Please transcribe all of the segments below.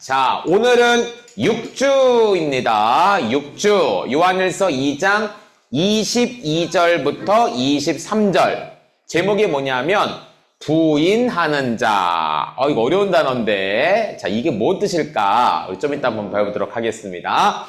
자, 오늘은 6주입니다. 6주. 요한일서 2장 22절부터 23절. 제목이 뭐냐면 부인하는 자. 이거 어려운 단어인데. 자, 이게 뭐 뜻일까? 우리 좀 이따 한번 배워보도록 하겠습니다.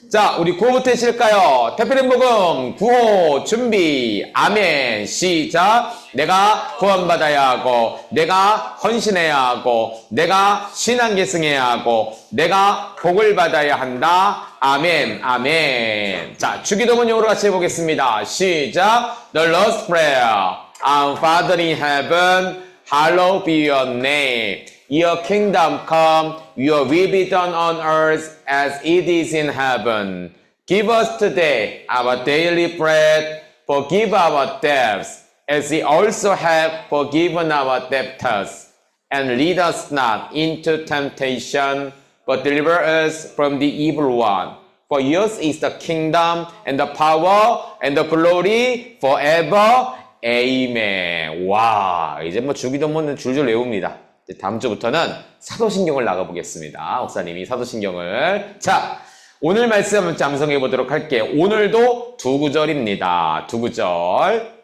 자, 우리 구호부터 하실까요? 대표님 복음 구호 준비. 아멘. 시작. 내가 구원받아야 하고, 내가 헌신해야 하고, 내가 신앙 계승해야 하고, 내가 복을 받아야 한다. 아멘. 아멘. 자, 주기도문용으로 같이 해보겠습니다. 시작. The Lord's Prayer. Our Father in heaven, hallowed be your name. Your kingdom come, your will be done on earth as it is in heaven. Give us today our daily bread. Forgive our debts, as we also have forgiven our debtors. And lead us not into temptation, but deliver us from the evil one. For yours is the kingdom, and the power, and the glory forever. Amen. 와, 이제 뭐 주기도문은 줄줄 외웁니다. 다음 주부터는 사도신경을 나가보겠습니다. 목사님이 사도신경을. 자, 오늘 말씀 한번 암송해 보도록 할게요. 오늘도 두 구절입니다. 두 구절.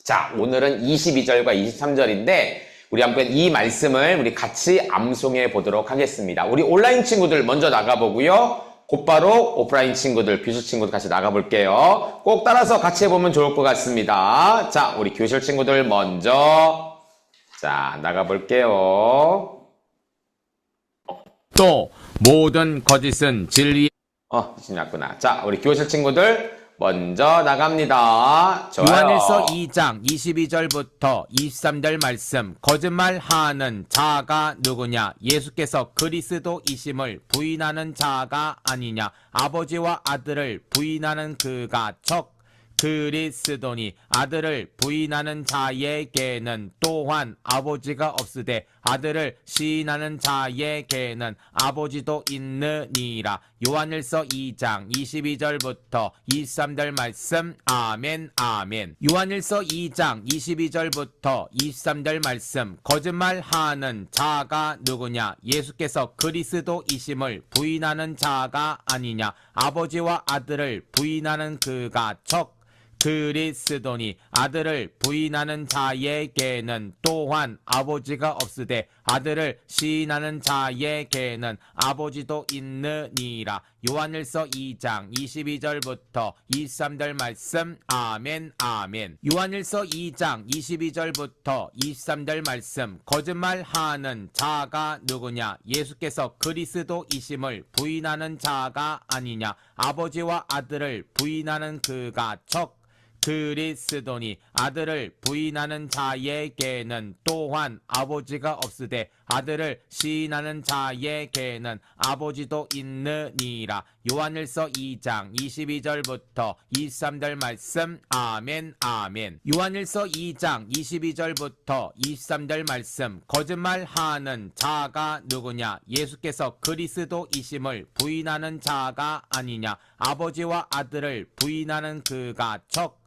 자, 오늘은 22절과 23절인데 우리 한번 이 말씀을 우리 같이 암송해 보도록 하겠습니다. 우리 온라인 친구들 먼저 나가보고요. 곧바로 오프라인 친구들, 비수 친구들 같이 나가볼게요. 꼭 따라서 같이 해보면 좋을 것 같습니다. 자, 우리 교실 친구들 먼저. 자, 나가볼게요. 또 모든 거짓은 진리. 지났구나. 자, 우리 교실 친구들 먼저 나갑니다. 좋아요. 요한일서 2장 22절부터 23절 말씀. 거짓말하는 자가 누구냐? 예수께서 그리스도이심을 부인하는 자가 아니냐? 아버지와 아들을 부인하는 그가 적 그리스도니 아들을 부인하는 자에게는 또한 아버지가 없으되 아들을 시인하는 자에게는 아버지도 있느니라. 요한일서 2장 22절부터 23절 말씀. 아멘. 아멘. 요한일서 2장 22절부터 23절 말씀. 거짓말하는 자가 누구냐? 예수께서 그리스도이심을 부인하는 자가 아니냐? 아버지와 아들을 부인하는 그가 적 그리스도니 아들을 부인하는 자에게는 또한 아버지가 없으되 아들을 시인하는 자에게는 아버지도 있느니라. 요한일서 2장 22절부터 23절 말씀. 아멘. 아멘. 요한일서 2장 22절부터 23절 말씀. 거짓말하는 자가 누구냐? 예수께서 그리스도이심을 부인하는 자가 아니냐? 아버지와 아들을 부인하는 그가 적 그리스도니 아들을 부인하는 자에게는 또한 아버지가 없으되 아들을 시인하는 자에게는 아버지도 있느니라. 요한일서 2장 22절부터 23절 말씀. 아멘. 아멘. 요한일서 2장 22절부터 23절 말씀. 거짓말하는 자가 누구냐? 예수께서 그리스도이심을 부인하는 자가 아니냐? 아버지와 아들을 부인하는 그가 적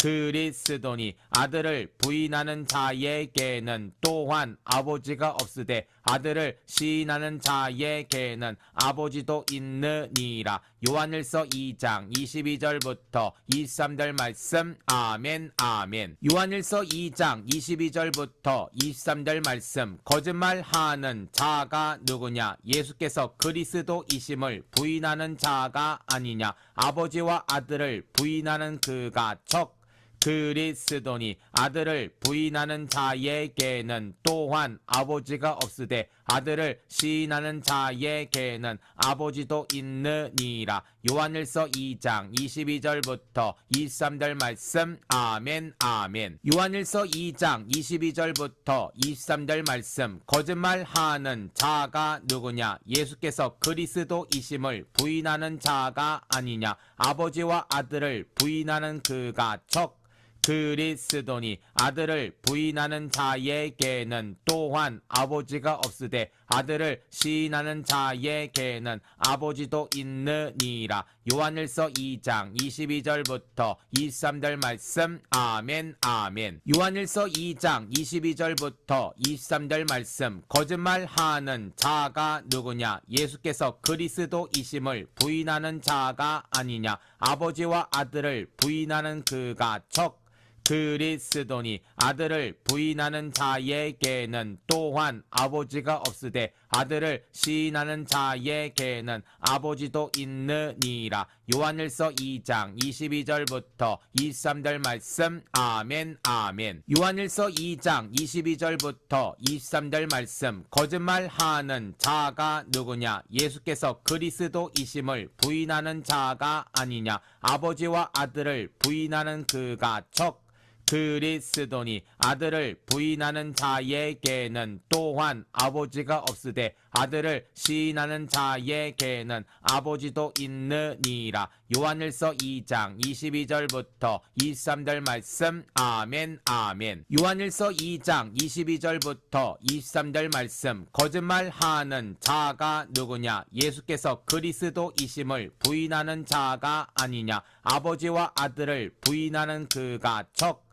그리스도니 아들을 부인하는 자에게는 또한 아버지가 없으되 아들을 시인하는 자에게는 아버지도 있느니라. 요한일서 2장 22절부터 23절 말씀. 아멘. 아멘. 요한일서 2장 22절부터 23절 말씀. 거짓말하는 자가 누구냐? 예수께서 그리스도이심을 부인하는 자가 아니냐? 아버지와 아들을 부인하는 그가 적 그리스도니 아들을 부인하는 자에게는 또한 아버지가 없으되 아들을 시인하는 자에게는 아버지도 있느니라. 요한일서 2장 22절부터 23절 말씀. 아멘. 아멘. 요한일서 2장 22절부터 23절 말씀. 거짓말하는 자가 누구냐? 예수께서 그리스도이심을 부인하는 자가 아니냐? 아버지와 아들을 부인하는 그가 적 그리스도니 아들을 부인하는 자에게는 또한 아버지가 없으되 아들을 시인하는 자에게는 아버지도 있느니라. 요한일서 2장 22절부터 23절 말씀. 아멘 아멘. 요한일서 2장 22절부터 23절 말씀. 거짓말하는 자가 누구냐? 예수께서 그리스도이심을 부인하는 자가 아니냐? 아버지와 아들을 부인하는 그가 적 그리스도니 아들을 부인하는 자에게는 또한 아버지가 없으되 아들을 시인하는 자에게는 아버지도 있느니라. 요한일서 2장 22절부터 23절 말씀. 아멘 아멘. 요한일서 2장 22절부터 23절 말씀. 거짓말하는 자가 누구냐? 예수께서 그리스도이심을 부인하는 자가 아니냐? 아버지와 아들을 부인하는 그가 적 그리스도니 아들을 부인하는 자에게는 또한 아버지가 없으되 아들을 시인하는 자에게는 아버지도 있느니라. 요한일서 2장 22절부터 23절 말씀. 아멘 아멘. 요한일서 2장 22절부터 23절 말씀. 거짓말하는 자가 누구냐? 예수께서 그리스도이심을 부인하는 자가 아니냐? 아버지와 아들을 부인하는 그가 적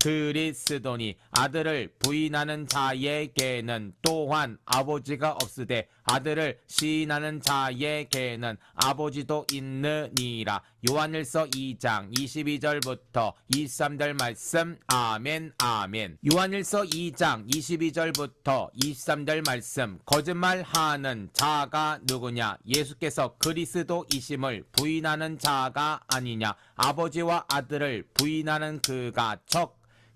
그리스도니 아들을 부인하는 자에게는 또한 아버지가 없으되 아들을 시인하는 자에게는 아버지도 있느니라. 요한일서 2장 22절부터 23절 말씀. 아멘 아멘. 요한일서 2장 22절부터 23절 말씀. 거짓말하는 자가 누구냐? 예수께서 그리스도이심을 부인하는 자가 아니냐? 아버지와 아들을 부인하는 그가 적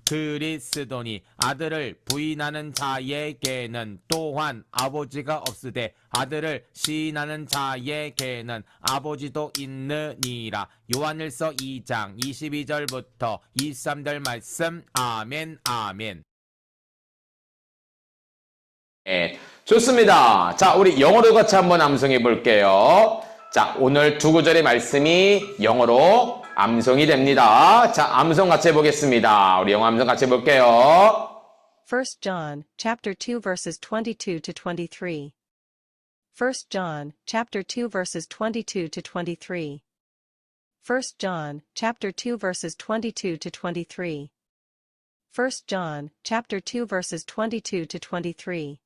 그리스도니 아들을 부인하는 자에게는 또한 아버지가 없으되 아들을 시인하는 자에게는 아버지도 있느니라. 요한일서 2장 22절부터 23절 말씀. 아멘 아멘. 네, 좋습니다. 자, 우리 영어로 같이 한번 암송해 볼게요. 자, 오늘 두 구절의 말씀이 영어로 암송이 됩니다. 자, 암송 같이 해보겠습니다. 우리 영어 암송 같이 해볼게요. 1 John, chapter 2 verses 22 to 23. 1 John, chapter 2 verses 22 to 23. 1 John, chapter 2 verses 22 to 23. 1 John, chapter 2 verses 22 to 23.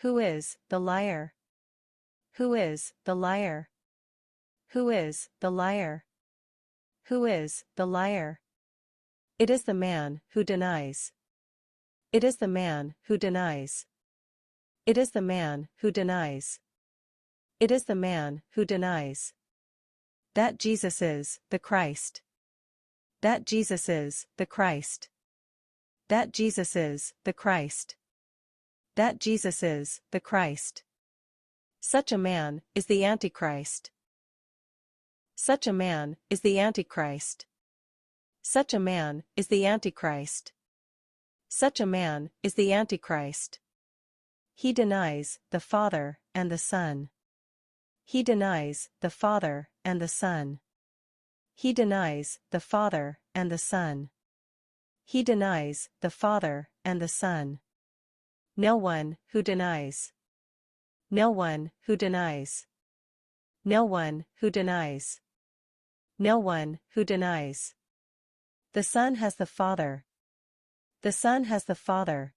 Who is the liar? Who is the liar? Who is the liar? Who is the liar? It is the man who denies. It is the man who denies. It is the man who denies. It is the man who denies that Jesus is the Christ. That Jesus is the Christ. That Jesus is the Christ. That Jesus is the Christ. Such a man is the Antichrist. Such a man is the Antichrist. Such a man is the Antichrist. Such a man is the Antichrist. He denies the Father and the Son. He denies the Father and the Son. He denies the Father and the Son. He denies the Father and the Son. No one who denies. No one who denies. No one who denies. No one who denies. The Son has the Father. The Son has the Father.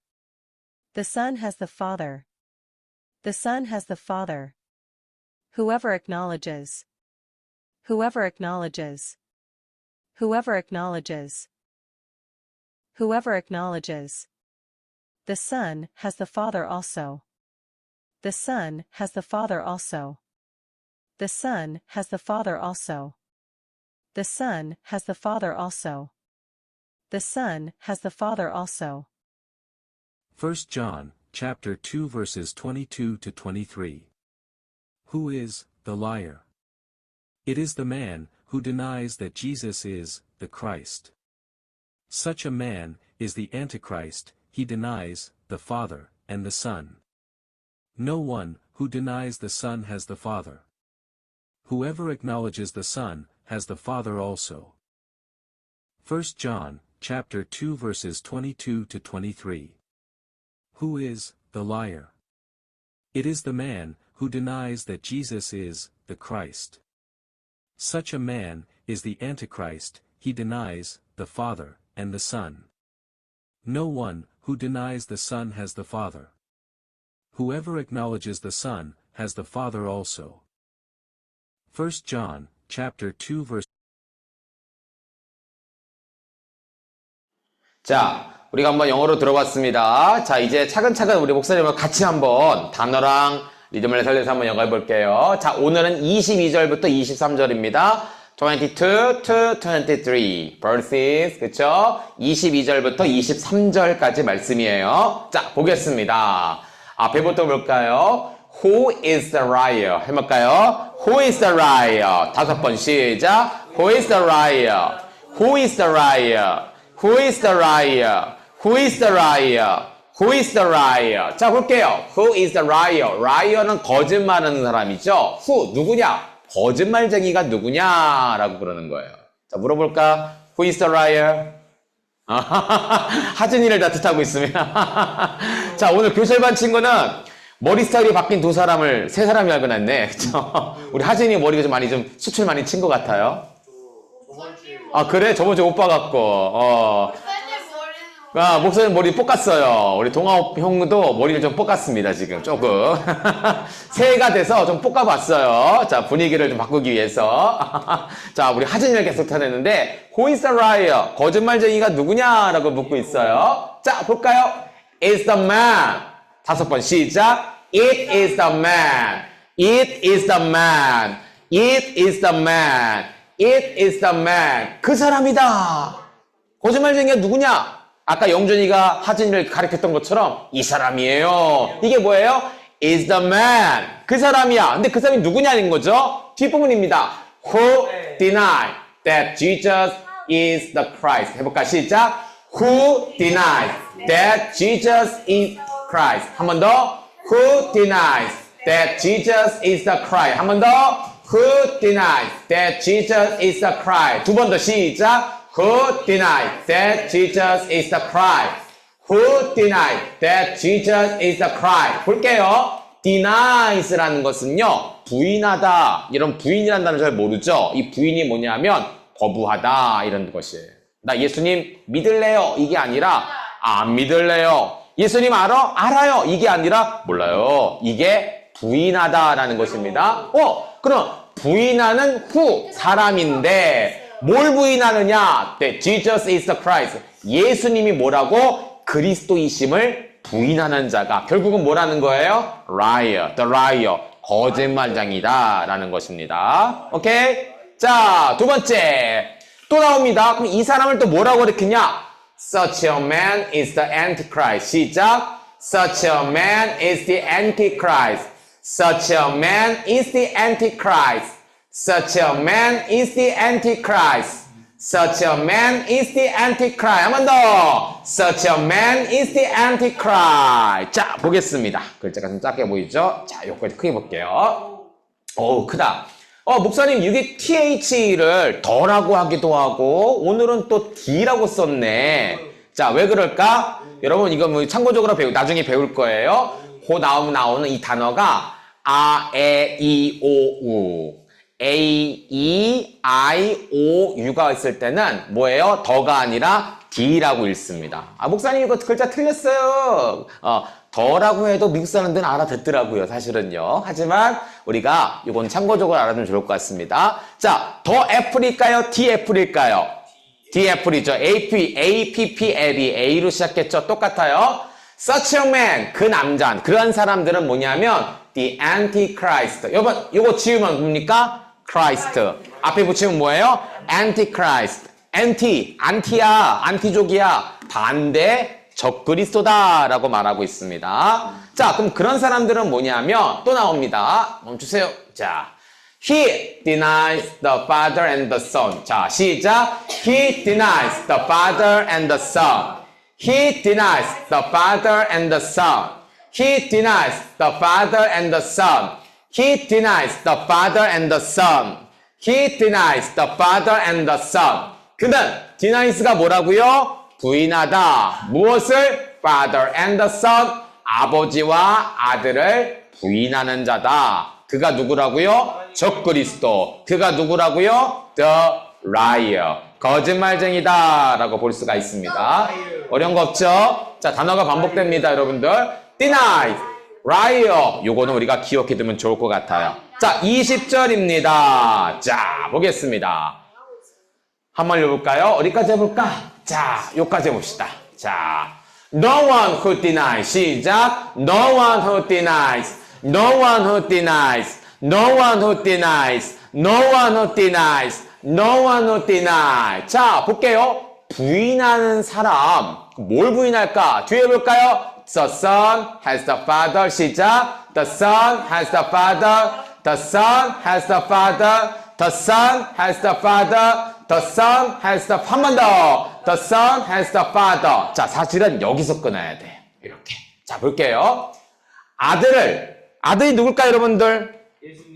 The Son has the Father. The Son has the Father. Whoever acknowledges. Whoever acknowledges. Whoever acknowledges. Whoever acknowledges. The Son has the Father also. The Son has the Father also. The Son has the Father also. The Son has the Father also. The Son has the Father also. 1 John, chapter 2 verses 22 to 23. Who is the liar? It is the man who denies that Jesus is the Christ. Such a man is the Antichrist. He denies the Father and the Son. No one who denies the Son has the Father. Whoever acknowledges the Son has the Father also. 1 John, chapter 2 verses 22 to 23. Who is the liar? It is the man who denies that Jesus is the Christ. Such a man is the Antichrist. He denies the Father and the Son. No one who denies the Son has the Father. Whoever acknowledges the Son has the Father also. 1 John, chapter 2 verse. 자, 우리가 한번 영어로 들어봤습니다. 자, 이제 차근차근 우리 목사님과 같이 한번 단어랑 리듬을 살려서 한번 영어 해볼게요. 자, 오늘은 22절부터 23절입니다. 22 to 23 verses, 그쵸? 22절부터 23절까지 말씀이에요. 자, 보겠습니다. 앞에부터 볼까요? Who is the liar? 해볼까요? Who is the liar? 5번 시작. Who is the liar? Who is the liar? Who is the liar? Who is the liar? Who is the liar? 자, 볼게요. Who is the liar? liar는 거짓말하는 사람이죠. Who, 누구냐? 거짓말쟁이가 누구냐라고 그러는 거예요. 자, 물어볼까? Who is the liar? 하진이를 다 뜻하고 있습니다. 자, 오늘 교실반 친구는 머리 스타일이 바뀐 세 사람이 알고 났네. 그쵸? 우리 하진이 머리가 좀 수출 많이 친 것 같아요. 아, 그래? 저번 주에 오빠 같고, 목사님 머리 볶았어요. 우리 동아 형도 머리를 좀 볶았습니다, 지금, 조금. 새해가 돼서 좀 볶아봤어요. 자, 분위기를 좀 바꾸기 위해서. 자, 우리 하진이를 계속 타냈는데, Who is the liar? 거짓말쟁이가 누구냐라고 묻고 있어요. 자, 볼까요? It's the man. 5번 시작. It is the man. It is the man. It is the man. It is the man. 그 사람이다. 거짓말쟁이가 누구냐? 아까 영준이가 하진이를 가르쳤던 것처럼 이 사람이에요. 이게 뭐예요? is the man. 그 사람이야. 근데 그 사람이 누구냐는 거죠? 뒷부분입니다. Who denied that Jesus is the Christ. 해볼까? 시작. Who denies that Jesus is Christ. 한 번 더. Who denies that Jesus is the Christ. 한 번 더. Who denies that Jesus is the Christ. 두 번 더 시작. Who denies that Jesus is the Christ? Who denies that Jesus is the Christ? 볼게요. denies라는 것은요, 부인하다. 이런 부인이라는 단어를 잘 모르죠? 이 부인이 뭐냐면, 거부하다. 이런 것이에요. 나 예수님 믿을래요. 이게 아니라, 안 믿을래요. 예수님 알아? 알아요. 이게 아니라, 몰라요. 이게 부인하다라는 것입니다. 그럼 부인하는 who, 사람인데, 뭘 부인하느냐? That Jesus is the Christ. 예수님이 뭐라고? 그리스도이심을 부인하는 자가 결국은 뭐라는 거예요? Liar, the liar. 거짓말장이다 라는 것입니다. 오케이? 자, 두 번째. 또 나옵니다. 그럼 이 사람을 또 뭐라고 가르치냐? Such a man is the Antichrist. 시작. Such a man is the Antichrist. Such a man is the Antichrist. Such a man is the Antichrist. Such a man is the Antichrist. 한 번 더. Such a man is the Antichrist. 자, 보겠습니다. 글자가 좀 작게 보이죠? 자, 요거까지 크게 볼게요. 오, 크다. 목사님, 여기 TH를 더라고 하기도 하고, 오늘은 또 D라고 썼네. 자, 왜 그럴까? 여러분, 이거 뭐 참고적으로 나중에 배울 거예요. 나오는 이 단어가 아, 에, 이, 오, 우. A, E, I, O, U가 있을 때는 뭐예요? 더가 아니라 D라고 읽습니다. 목사님 이거 글자 틀렸어요. 더라고 해도 미국 사람들은 알아듣더라고요, 사실은요. 하지만 우리가 이건 참고적으로 알아두면 좋을 것 같습니다. 자, 더 애플일까요? D 애플일까요? D 애플이죠. APPL이 A로 시작했죠. 똑같아요. Such a man, 그 남자, 그런 사람들은 뭐냐면 the Antichrist. 여러분, 이거 지우면 뭡니까? Christ. 앞에 붙이면 뭐예요? Antichrist. 안티야, 안티족이야. 반대, 적그리스도다라고 말하고 있습니다. 자, 그럼 그런 사람들은 뭐냐면 또 나옵니다. 멈추세요. 자, He denies the Father and the Son. 자, 시작. He denies the Father and the Son. He denies the Father and the Son. He denies the Father and the Son. He denies the Father and the Son. He denies the Father and the Son. 그는 denies가 뭐라고요? 부인하다. 무엇을? Father and the Son. 아버지와 아들을 부인하는 자다. 그가 누구라고요? 적그리스도. 그가 누구라고요? The liar. 거짓말쟁이다 라고 볼 수가 있습니다. 어려운 거 없죠? 자, 단어가 반복됩니다, 여러분들. deny, liar. 요거는 우리가 기억해 두면 좋을 것 같아요. 자, 20절입니다. 자, 보겠습니다. 한번 읽어볼까요? 어디까지 해볼까? 자, 요까지 해봅시다. 자, no one who denies. 시작. No one who denies. No one who denies. No one who denies. No one who denies. No one who denies. 자, 볼게요. 부인하는 사람. 뭘 부인할까? 뒤에 볼까요? The Son has the Father. 시작. The Son has the Father. The Son has the Father. The Son has the Father. The Son has the 한 번 더. The Son has the Father. 자, 사실은 여기서 끊어야 돼. 이렇게. 자, 볼게요. 아들이 누굴까요, 여러분들?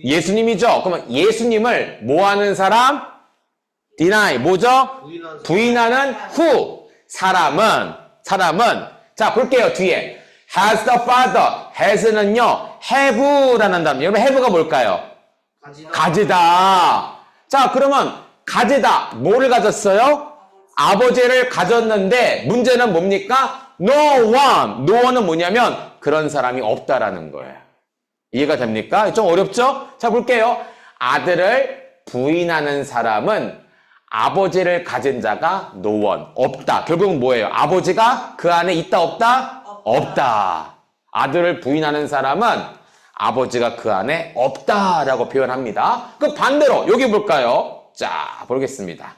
예수님이죠. 그러면 예수님을 뭐 하는 사람? deny. 뭐죠? 부인하는 who. 사람은. 자, 볼게요. 뒤에. has the Father. has는요, have라는 단어. 여러분, have가 뭘까요? 가지다. 자, 그러면 가지다. 뭐를 가졌어요? 아버지를 가졌는데 문제는 뭡니까? No one. No one은 뭐냐면 그런 사람이 없다라는 거예요. 이해가 됩니까? 좀 어렵죠? 자, 볼게요. 아들을 부인하는 사람은 아버지를 가진 자가 no one. 없다. 결국은 뭐예요? 아버지가 그 안에 있다 없다? 없다. 아들을 부인하는 사람은 아버지가 그 안에 없다라고 표현합니다. 그럼 반대로 여기 볼까요? 자, 보겠습니다.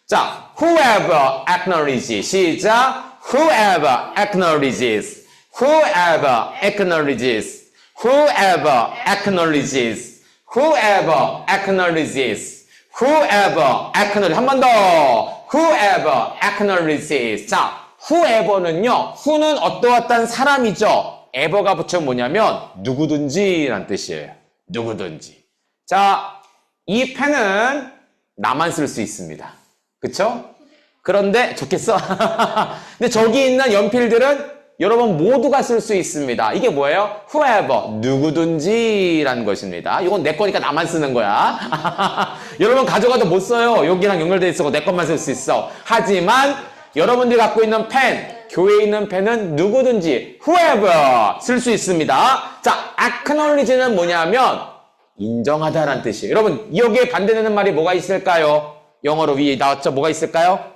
자, whoever acknowledges. 시작. whoever acknowledges. whoever acknowledges. whoever acknowledges. whoever acknowledges. whoever acknowledges. 한 번 더. whoever acknowledges. 자, whoever는요, who는 어떠한 사람이죠. ever가 붙이면 뭐냐면 누구든지란 뜻이에요. 누구든지. 자, 이 펜은 나만 쓸 수 있습니다. 그쵸? 그런데 좋겠어? 근데 저기 있는 연필들은 여러분 모두가 쓸 수 있습니다. 이게 뭐예요? whoever, 누구든지라는 것입니다. 이건 내 거니까 나만 쓰는 거야. 여러분 가져가도 못 써요. 여기랑 연결돼 있어. 내 것만 쓸 수 있어. 하지만 여러분들이 갖고 있는 펜, 교회에 있는 펜은 누구든지 whoever 쓸 수 있습니다. 자, acknowledge는 뭐냐면 인정하다라는 뜻이에요. 여러분, 여기에 반대되는 말이 뭐가 있을까요? 영어로 위에 나왔죠? 뭐가 있을까요?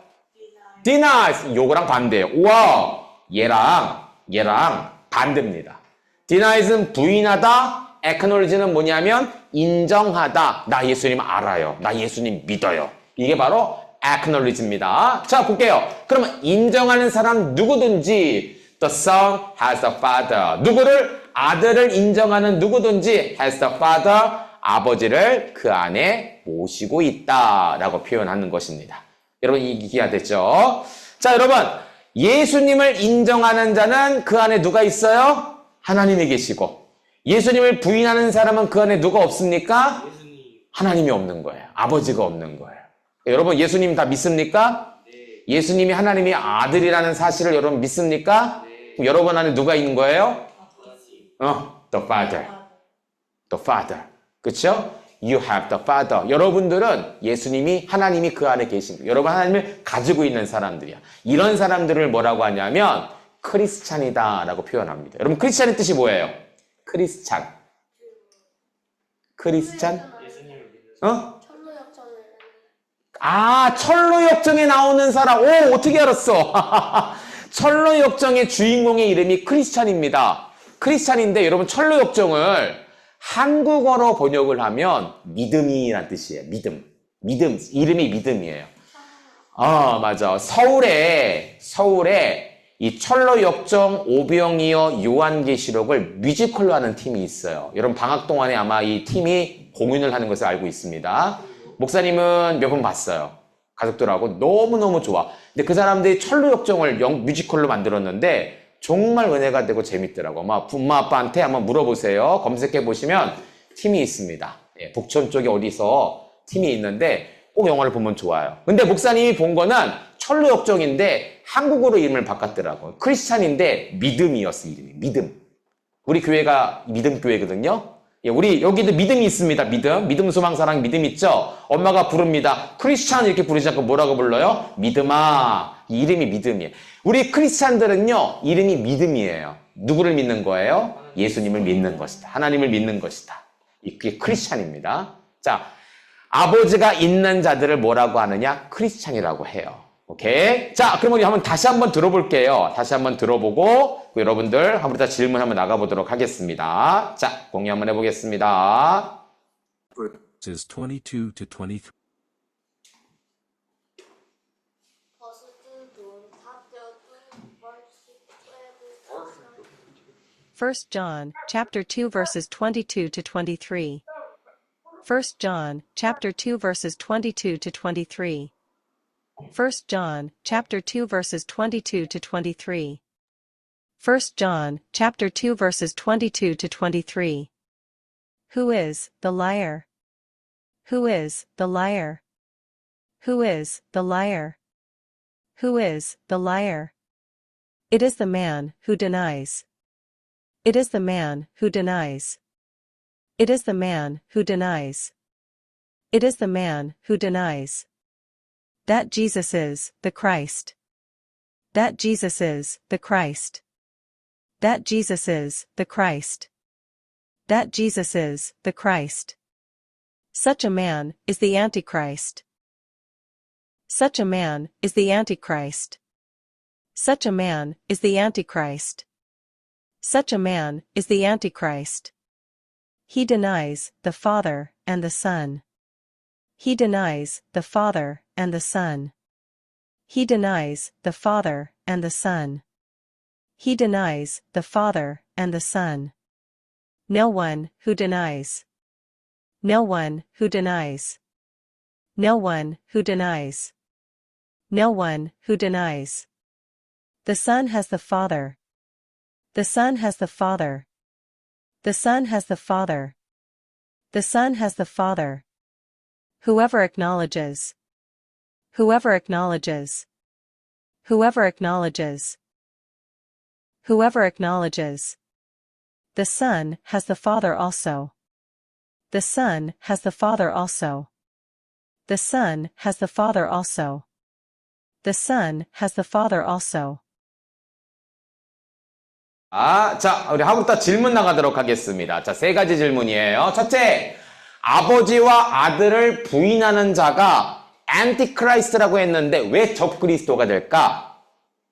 denies. 요거랑 반대예요. 우와, 얘랑 반대입니다. denies는 부인하다, acknowledge는 뭐냐면 인정하다. 나 예수님 알아요. 나 예수님 믿어요. 이게 바로 acknowledge입니다. 자, 볼게요. 그러면 인정하는 사람 누구든지 the son has the father. 누구를? 아들을 인정하는 누구든지 has the father. 아버지를 그 안에 모시고 있다라고 표현하는 것입니다. 여러분 이해가 됐죠? 자, 여러분 예수님을 인정하는 자는 그 안에 누가 있어요? 하나님이 계시고 예수님을 부인하는 사람은 그 안에 누가 없습니까? 하나님이 없는 거예요. 아버지가 없는 거예요. 여러분 예수님 다 믿습니까? 네. 예수님이 하나님의 아들이라는 사실을 여러분 믿습니까? 네. 여러분 안에 누가 있는 거예요? The Father. The Father. 그렇죠? You have the Father. 여러분들은 예수님이 하나님이 그 안에 계신 거예요. 여러분 하나님을 가지고 있는 사람들이야. 이런 사람들을 뭐라고 하냐면 크리스찬이다라고 표현합니다. 여러분 크리스찬의 뜻이 뭐예요? 크리스찬. 아, 철로역정에 나오는 사람. 오, 어떻게 알았어? 철로역정의 주인공의 이름이 크리스찬입니다. 크리스찬인데 여러분 철로역정을 한국어로 번역을 하면 믿음이란 뜻이에요. 믿음. 이름이 믿음이에요. 아, 맞아. 서울에 이 철로역정 오병이어 요한계시록을 뮤지컬로 하는 팀이 있어요. 여러분 방학 동안에 아마 이 팀이 공연을 하는 것을 알고 있습니다. 목사님은 몇 번 봤어요. 가족들하고 너무너무 좋아. 근데 그 사람들이 철로역정을 뮤지컬로 만들었는데 정말 은혜가 되고 재밌더라고. 아마 엄마 아빠한테 한번 물어보세요. 검색해 보시면 팀이 있습니다. 예, 북촌 쪽에 어디서 팀이 있는데 꼭 영화를 보면 좋아요. 근데 목사님이 본 거는 철로 역정인데 한국어로 이름을 바꿨더라고요. 크리스찬인데 믿음이었어, 이름이. 믿음. 우리 교회가 믿음 교회거든요. 예, 우리 여기도 믿음이 있습니다. 믿음, 소망, 사랑, 믿음 있죠? 엄마가 부릅니다. 크리스찬 이렇게 부르지 않고 뭐라고 불러요? 믿음아. 이 이름이 믿음이에요. 우리 크리스찬들은요, 이름이 믿음이에요. 누구를 믿는 거예요? 예수님을 믿는 것이다. 하나님을 믿는 것이다. 이게 크리스찬입니다. 자, 아버지가 있는 자들을 뭐라고 하느냐? 크리스찬이라고 해요. 오케이? 자, 그럼 우리 다시 한번 들어볼게요. 다시 한번 들어보고, 여러분들 한번 더 질문 한번 나가보도록 하겠습니다. 자, 공유 한번 해보겠습니다. Verses 22 to 23. First John, chapter 2 verses 22 to 23. First John, chapter 2 verses 22 to 23. First John, chapter 2 verses 22 to 23. First John, chapter 2 verses 22 to 23. Who is the liar? Who is the liar? Who is the liar? Who is the liar? It is the man who denies. It is the man who denies. It is the man who denies. It is the man who denies that Jesus is the Christ. That Jesus is the Christ. That Jesus is the Christ. That Jesus is the Christ. Such a man is the Antichrist. Such a man is the Antichrist. Such a man is the Antichrist. Such a man is the Antichrist. He denies the Father and the Son. He denies the Father and the Son. He denies the Father and the Son. He denies the Father and the Son. No one who denies. No one who denies. No one who denies. No one who denies. The Son has the Father. The Son has the Father. The Son has the Father. The Son has the Father. Whoever acknowledges. Whoever acknowledges. Whoever acknowledges. Whoever acknowledges. The Son has the Father also. The Son has the Father also. The Son has the Father also. The Son has the Father also. 자, 우리 하부터 질문 나가도록 하겠습니다. 자, 세 가지 질문이에요. 첫째, 아버지와 아들을 부인하는 자가 안티크라이스트라고 했는데 왜 적그리스도가 될까?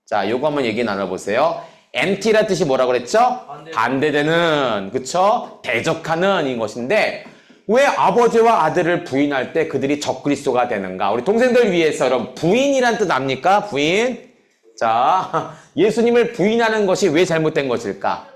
자, 요거 한번 얘기 나눠보세요. anti라 뜻이 뭐라고 그랬죠? 반대되는, 그쵸? 대적하는 인 것인데 왜 아버지와 아들을 부인할 때 그들이 적그리스도가 되는가? 우리 동생들 위해서 여러분 부인이란 뜻 압니까? 부인. 자, 예수님을 부인하는 것이 왜 잘못된 것일까?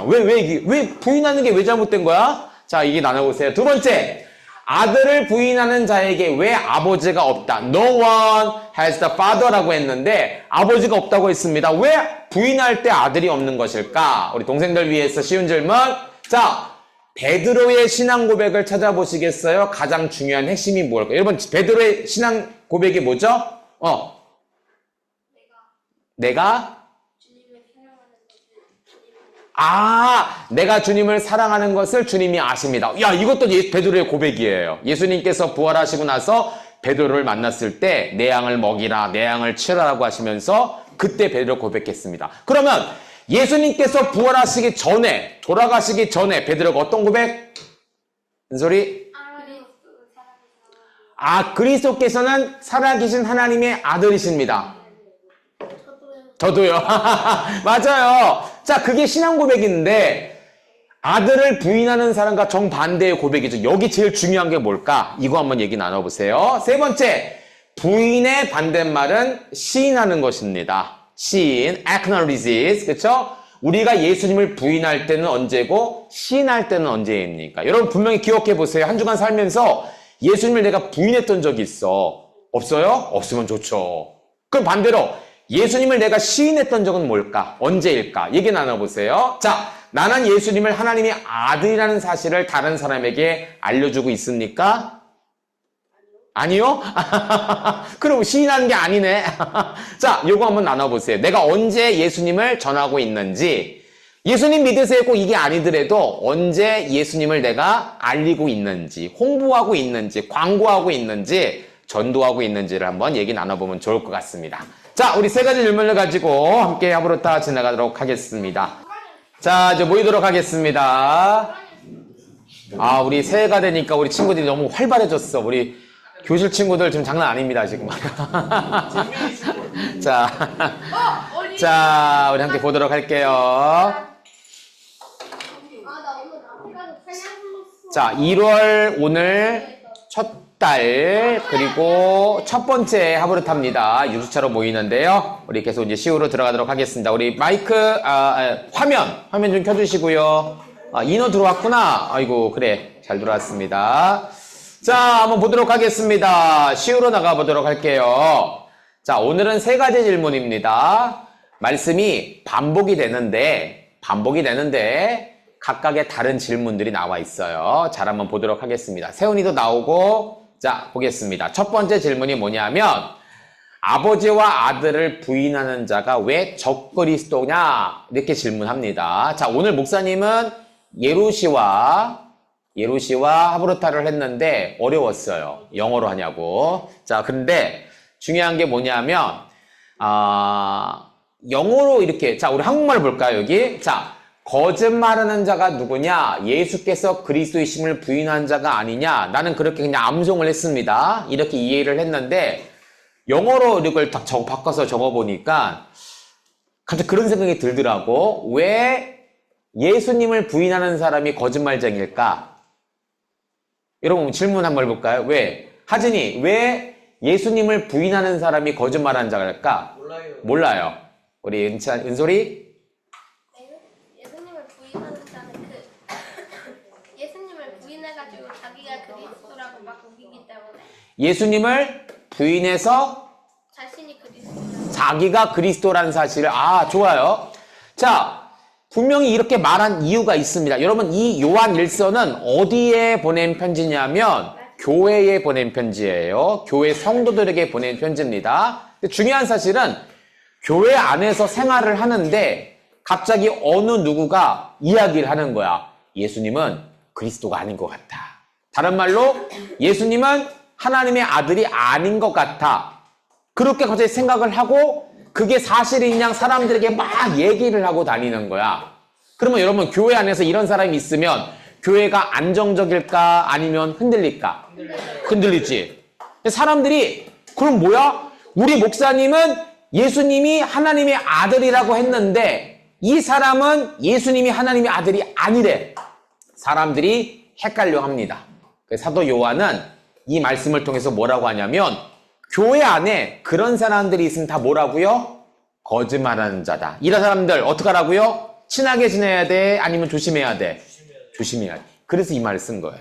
왜 부인하는 게 왜 잘못된 거야? 자, 이게 나눠보세요. 두 번째, 아들을 부인하는 자에게 왜 아버지가 없다? No one has the father라고 했는데 아버지가 없다고 했습니다. 왜 부인할 때 아들이 없는 것일까? 우리 동생들 위해서 쉬운 질문. 자, 베드로의 신앙 고백을 찾아보시겠어요? 가장 중요한 핵심이 뭘까요? 여러분, 베드로의 신앙 고백이 뭐죠? 내가 주님을 사랑하는 것을 주님이 아십니다. 야, 이것도 베드로의 고백이에요. 예수님께서 부활하시고 나서 베드로를 만났을 때 내 양을 먹이라, 내 양을 치라라고 하시면서 그때 베드로 고백했습니다. 그러면 예수님께서 부활하시기 전에, 돌아가시기 전에 베드로가 어떤 고백? 소리? 그리스도께서는 살아계신 하나님의 아들이십니다. 저도요. 맞아요. 자, 그게 신앙 고백인데 아들을 부인하는 사람과 정반대의 고백이죠. 여기 제일 중요한 게 뭘까? 이거 한번 얘기 나눠보세요. 세 번째, 부인의 반대말은 시인하는 것입니다. 시인, acknowledges, 그쵸? 우리가 예수님을 부인할 때는 언제고 시인할 때는 언제입니까? 여러분 분명히 기억해 보세요. 한 주간 살면서 예수님을 내가 부인했던 적이 있어. 없어요? 없으면 좋죠. 그럼 반대로 예수님을 내가 시인했던 적은 뭘까? 언제일까? 얘기 나눠보세요. 자, 나는 예수님을 하나님의 아들이라는 사실을 다른 사람에게 알려주고 있습니까? 아니요? 그럼 시인하는 게 아니네. 자, 요거 한번 나눠보세요. 내가 언제 예수님을 전하고 있는지, 예수님 믿으세요 꼭 이게 아니더라도 언제 예수님을 내가 알리고 있는지, 홍보하고 있는지, 광고하고 있는지, 전도하고 있는지를 한번 얘기 나눠보면 좋을 것 같습니다. 자, 우리 세 가지 질문을 가지고 함께 하부로타 지나가도록 하겠습니다. 자, 이제 모이도록 하겠습니다. 아, 우리 새해가 되니까 우리 친구들이 너무 활발해졌어. 우리 교실 친구들 지금 장난 아닙니다, 지금. 자, 우리 함께 보도록 할게요. 자, 1월 오늘 첫 달, 그리고 첫 번째 하부르타입니다. 6주차로 모이는데요. 우리 계속 이제 시우로 들어가도록 하겠습니다. 우리 마이크, 화면 좀 켜주시고요. 인어 들어왔구나. 아이고, 그래. 잘 들어왔습니다. 자, 한번 보도록 하겠습니다. 시우로 나가보도록 할게요. 자, 오늘은 세 가지 질문입니다. 말씀이 반복이 되는데, 각각의 다른 질문들이 나와 있어요. 잘 한번 보도록 하겠습니다. 세훈이도 나오고, 자, 보겠습니다. 첫 번째 질문이 뭐냐면, 아버지와 아들을 부인하는 자가 왜 적그리스도냐? 이렇게 질문합니다. 자, 오늘 목사님은 예루시와 하브르타를 했는데 어려웠어요. 영어로 하냐고. 자, 근데 중요한 게 뭐냐면, 영어로 이렇게, 자, 우리 한국말 볼까요, 여기? 자, 거짓말하는 자가 누구냐? 예수께서 그리스도이심을 부인한 자가 아니냐? 나는 그렇게 그냥 암송을 했습니다. 이렇게 이해를 했는데, 영어로 이걸 딱 바꿔서 적어보니까, 갑자기 그런 생각이 들더라고. 왜 예수님을 부인하는 사람이 거짓말쟁일까? 여러분 질문 한번 해볼까요? 왜? 하진이, 왜 예수님을 부인하는 사람이 거짓말하는 자일까? 몰라요. 우리 은솔이? 예수님을 부인하는 자는 예수님을 부인해가지고 자기가 그리스도라고 막 우기기 때문에 예수님을 부인해서 자신이 그리스도. 자기가 그리스도라는 사실을, 좋아요. 자, 분명히 이렇게 말한 이유가 있습니다. 여러분, 이 요한 1서는 어디에 보낸 편지냐면 교회에 보낸 편지예요. 교회 성도들에게 보낸 편지입니다. 근데 중요한 사실은 교회 안에서 생활을 하는데 갑자기 어느 누구가 이야기를 하는 거야. 예수님은 그리스도가 아닌 것 같아. 다른 말로 예수님은 하나님의 아들이 아닌 것 같아. 그렇게 갑자기 생각을 하고 그게 사실인 양 사람들에게 막 얘기를 하고 다니는 거야. 그러면 여러분 교회 안에서 이런 사람이 있으면 교회가 안정적일까 아니면 흔들릴까? 흔들리지. 사람들이 그럼 뭐야? 우리 목사님은 예수님이 하나님의 아들이라고 했는데 이 사람은 예수님이 하나님의 아들이 아니래. 사람들이 헷갈려 합니다. 사도 요한은 이 말씀을 통해서 뭐라고 하냐면 교회 안에 그런 사람들이 있으면 다 뭐라고요? 거짓말하는 자다. 이런 사람들 어떻게 하라고요? 친하게 지내야 돼? 아니면 조심해야 돼? 조심해야 돼. 그래서 이 말을 쓴 거예요.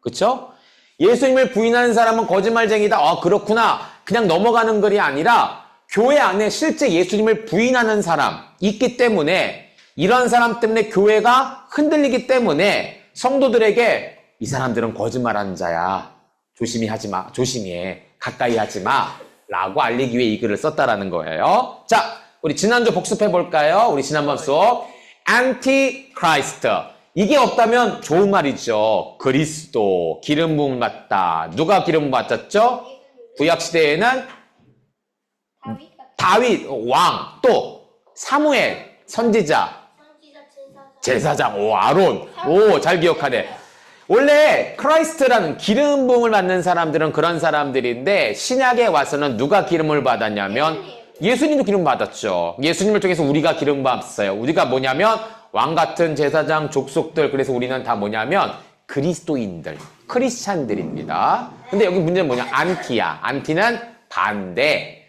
그쵸? 예수님을 부인하는 사람은 거짓말쟁이다. 그렇구나. 그냥 넘어가는 글이 아니라 교회 안에 실제 예수님을 부인하는 사람 있기 때문에 이런 사람 때문에 교회가 흔들리기 때문에 성도들에게 이 사람들은 거짓말하는 자야. 조심히 하지 마. 조심해. 가까이 하지 마. 라고 알리기 위해 이 글을 썼다라는 거예요. 자, 우리 지난주 복습해 볼까요? 우리 지난번 수업. 안티크라이스트. 이게 없다면 좋은 말이죠. 그리스도, 기름 부음 받다. 누가 기름 받았죠? 구약시대에는 다윗 왕, 또 사무엘 선지자, 제사장, 아론. 잘 기억하네. 원래 크라이스트라는 기름 부음을 받는 사람들은 그런 사람들인데 신약에 와서는 누가 기름을 받았냐면 예수님도 기름 받았죠. 예수님을 통해서 우리가 기름 받았어요. 우리가 뭐냐면 왕 같은 제사장 족속들. 그래서 우리는 다 뭐냐면 그리스도인들, 크리스찬들입니다. 근데 여기 문제는 뭐냐? 안티야. 안티는 반대.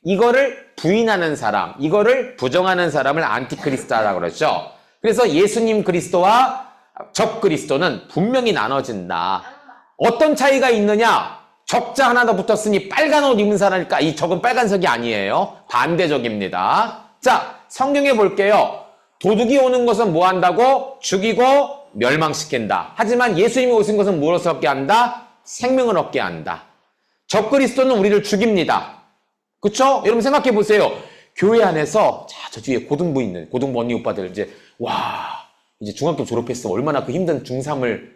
이거를 부인하는 사람, 이거를 부정하는 사람을 안티크리스토라고 그러죠. 그래서 예수님 그리스도와 적 그리스도는 분명히 나눠진다. 어떤 차이가 있느냐? 적자 하나 더 붙었으니 빨간 옷 입은 사람일까? 이 적은 빨간색이 아니에요. 반대적입니다. 자, 성경에 볼게요. 도둑이 오는 것은 뭐 한다고? 죽이고 멸망시킨다. 하지만 예수님이 오신 것은 무엇을 얻게 한다? 생명을 얻게 한다. 적그리스도는 우리를 죽입니다. 그쵸? 여러분 생각해 보세요. 교회 안에서, 자, 저 뒤에 고등부 있는, 고등부 언니 오빠들 이제, 이제 중학교 졸업했어. 얼마나 그 힘든 중3을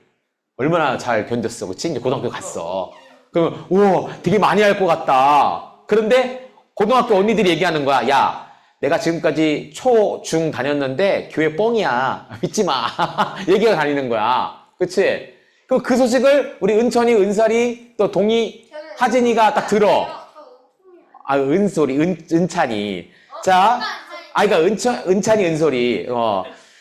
얼마나 잘 견뎠어. 그치? 이제 고등학교 갔어. 그러면, 우와, 되게 많이 할 것 같다. 그런데 고등학교 언니들이 얘기하는 거야. 야, 내가 지금까지 초, 중 다녔는데 교회 뻥이야. 믿지 마. 얘기가 다니는 거야. 그치? 그럼 그 소식을 우리 은천이, 은설이, 또 동이, 하진이가 딱 들어. 아, 은찬이. 자, 그러니까 은찬이, 은솔이.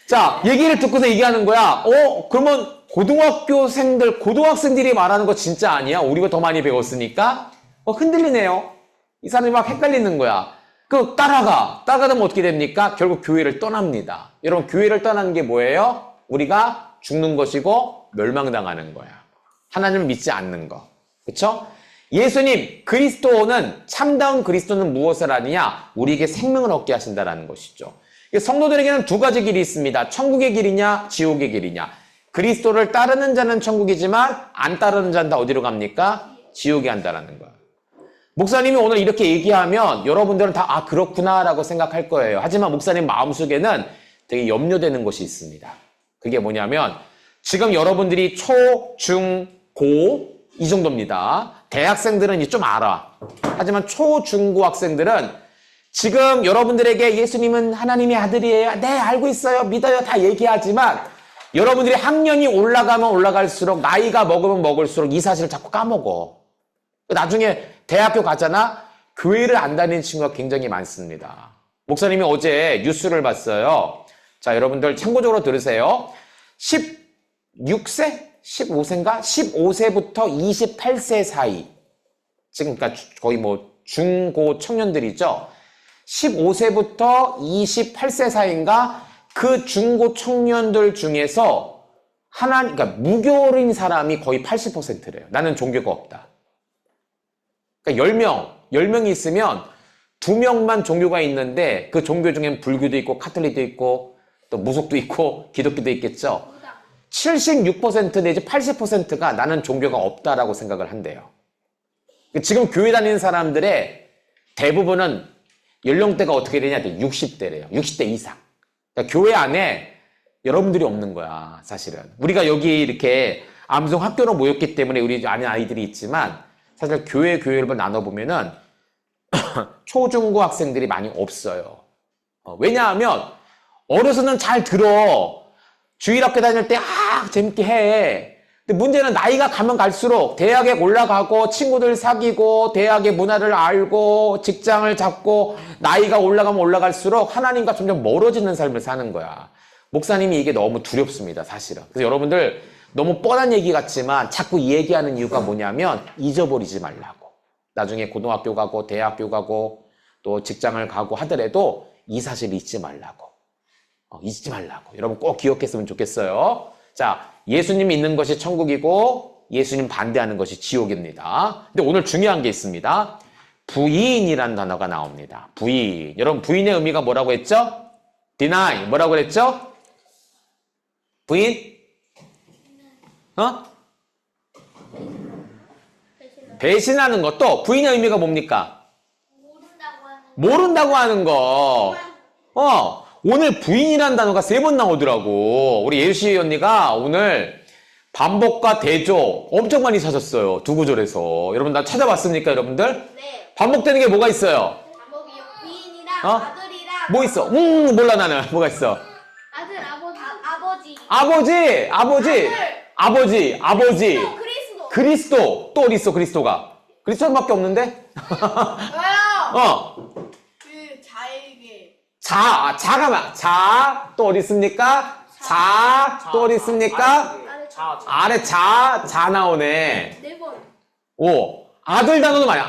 자, 얘기를 듣고서 얘기하는 거야. 그러면 고등학생들이 말하는 거 진짜 아니야? 우리가 더 많이 배웠으니까? 흔들리네요. 이 사람이 막 헷갈리는 거야. 따라가면 어떻게 됩니까? 결국 교회를 떠납니다. 여러분, 교회를 떠나는 게 뭐예요? 우리가 죽는 것이고 멸망당하는 거야. 하나님을 믿지 않는 거. 그쵸? 예수님, 참다운 그리스도는 무엇을 하느냐? 우리에게 생명을 얻게 하신다라는 것이죠. 성도들에게는 두 가지 길이 있습니다. 천국의 길이냐, 지옥의 길이냐. 그리스도를 따르는 자는 천국이지만 안 따르는 자는 다 어디로 갑니까? 지옥에 간다라는 거야. 목사님이 오늘 이렇게 얘기하면 여러분들은 다 그렇구나라고 생각할 거예요. 하지만 목사님 마음속에는 되게 염려되는 것이 있습니다. 그게 뭐냐면 지금 여러분들이 초, 중, 고 이 정도입니다. 대학생들은 이제 좀 알아. 하지만 초, 중, 고 학생들은 지금 여러분들에게 예수님은 하나님의 아들이에요. 네, 알고 있어요. 믿어요. 다 얘기하지만 여러분들이 학년이 올라가면 올라갈수록 나이가 먹으면 먹을수록 이 사실을 자꾸 까먹어. 나중에 대학교 가잖아. 교회를 안 다니는 친구가 굉장히 많습니다. 목사님이 어제 뉴스를 봤어요. 자, 여러분들 참고적으로 들으세요. 16세? 15세인가? 15세부터 28세 사이. 지금 그러니까 거의 중고 청년들이죠. 15세부터 28세 사이인가? 그 중고 청년들 중에서 그러니까 무교인 사람이 거의 80%래요. 나는 종교가 없다. 그러니까 10명이 있으면 2명만 종교가 있는데 그 종교 중엔 불교도 있고 카톨릭도 있고 또 무속도 있고 기독교도 있겠죠. 76% 내지 80%가 나는 종교가 없다라고 생각을 한대요. 지금 교회 다니는 사람들의 대부분은 연령대가 어떻게 되냐? 60대래요. 60대 이상. 그러니까 교회 안에 여러분들이 없는 거야, 사실은. 우리가 여기 이렇게 암송 학교로 모였기 때문에 우리 안에 아이들이 있지만 사실 교회를 나눠보면은 초중고 학생들이 많이 없어요. 왜냐하면 어려서는 잘 들어. 주일학교 다닐 때 재밌게 해. 근데 문제는 나이가 가면 갈수록 대학에 올라가고 친구들 사귀고 대학의 문화를 알고 직장을 잡고 나이가 올라가면 올라갈수록 하나님과 점점 멀어지는 삶을 사는 거야. 목사님이 이게 너무 두렵습니다, 사실은. 그래서 여러분들 너무 뻔한 얘기 같지만 자꾸 이 얘기하는 이유가 뭐냐면 잊어버리지 말라고. 나중에 고등학교 가고 대학교 가고 또 직장을 가고 하더라도 이 사실을 잊지 말라고. 잊지 말라고. 여러분 꼭 기억했으면 좋겠어요. 자, 예수님 믿는 것이 천국이고 예수님 반대하는 것이 지옥입니다. 근데 오늘 중요한 게 있습니다. 부인이라는 단어가 나옵니다. 부인. 여러분 부인의 의미가 뭐라고 했죠? deny. 뭐라고 그랬죠? 부인? 배신하는 것도 부인의 의미가 뭡니까? 모른다고 하는 거. 오늘 부인이라는 단어가 3번 나오더라고. 우리 예수씨 언니가 오늘 반복과 대조 엄청 많이 찾았어요. 두 구절에서. 여러분 나 찾아봤습니까, 여러분들? 네. 반복되는 게 뭐가 있어요? 반복이요. 부인이랑 아들이랑 뭐 있어? 몰라 나는. 뭐가 있어? 아들, 아버지. 아버지. 또 그리스도. 그리스도. 또 어디 있어, 그리스도가? 그리스도밖에 없는데? 저요. 그 자에게. 자, 또 어디 있습니까? 또 어디 있습니까? 아래 자 나오네. 4번. 아들 단어도 많아요.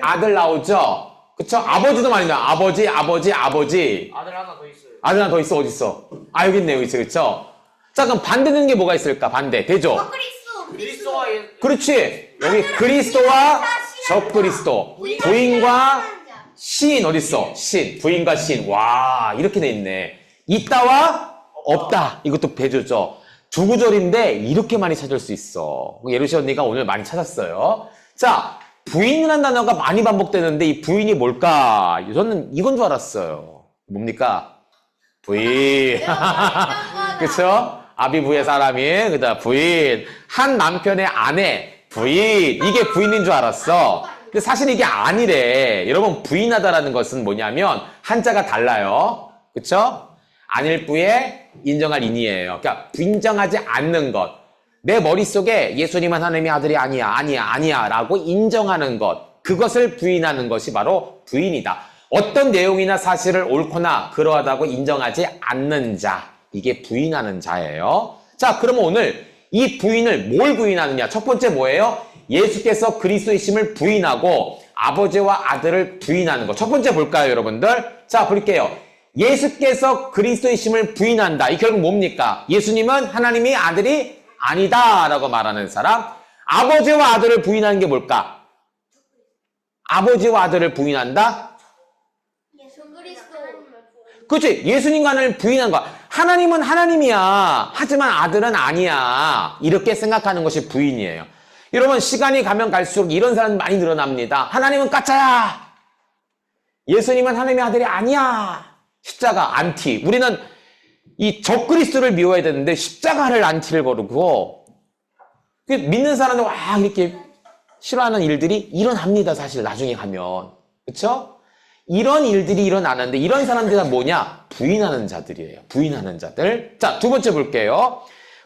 아들 나오죠? 그쵸? 아버지도 많이 나와요. 아버지. 아들 하나 더 있어요. 아들 하나 더 있어, 어딨어? 여기 있네, 여기 있어, 그쵸? 자, 그럼 반대되는 게 뭐가 있을까? 반대, 대조. 그리스도와 그렇지. 여기 그리스도와 적그리스도. 부인과 신 어딨어? 신. 부인과 신. 와, 이렇게 돼 있네. 있다와 없다. 이것도 대조죠. 두 구절인데 이렇게 많이 찾을 수 있어. 예루시 언니가 오늘 많이 찾았어요. 자, 부인이라는 단어가 많이 반복되는데 이 부인이 뭘까? 저는 이건 줄 알았어요. 뭡니까? 부인. 그쵸? 아비부의 사람이, 그다음 부인. 한 남편의 아내, 부인. 이게 부인인 줄 알았어. 근데 사실 이게 아니래. 여러분, 부인하다라는 것은 뭐냐면 한자가 달라요. 그쵸? 아닐부에 인정할 인이에요. 그러니까 인정하지 않는 것. 내 머릿속에 예수님은 하나님의 아들이 아니야 라고 인정하는 것. 그것을 부인하는 것이 바로 부인이다. 어떤 내용이나 사실을 옳거나 그러하다고 인정하지 않는 자. 이게 부인하는 자예요. 자, 그러면 오늘 이 부인을 뭘 부인하느냐? 첫 번째 뭐예요? 예수께서 그리스도이심을 부인하고 아버지와 아들을 부인하는 것. 첫 번째 볼까요, 여러분들? 자, 볼게요. 예수께서 그리스도이심을 부인한다. 이 결국 뭡니까? 예수님은 하나님의 아들이 아니다 라고 말하는 사람. 아버지와 아들을 부인하는 게 뭘까? 아버지와 아들을 부인한다? 예수 그리스도. 그렇지. 예수님과는 부인한 거야. 하나님은 하나님이야. 하지만 아들은 아니야. 이렇게 생각하는 것이 부인이에요. 여러분, 시간이 가면 갈수록 이런 사람 많이 늘어납니다. 하나님은 가짜야. 예수님은 하나님의 아들이 아니야. 십자가 안티. 우리는 이 적그리스도를 미워야 되는데 십자가를 안티를 거르고 믿는 사람들 와 이렇게 싫어하는 일들이 일어납니다. 사실 나중에 가면. 그렇죠? 이런 일들이 일어나는데 이런 사람들이 다 뭐냐? 부인하는 자들이에요. 부인하는 자들. 자, 두 번째 볼게요.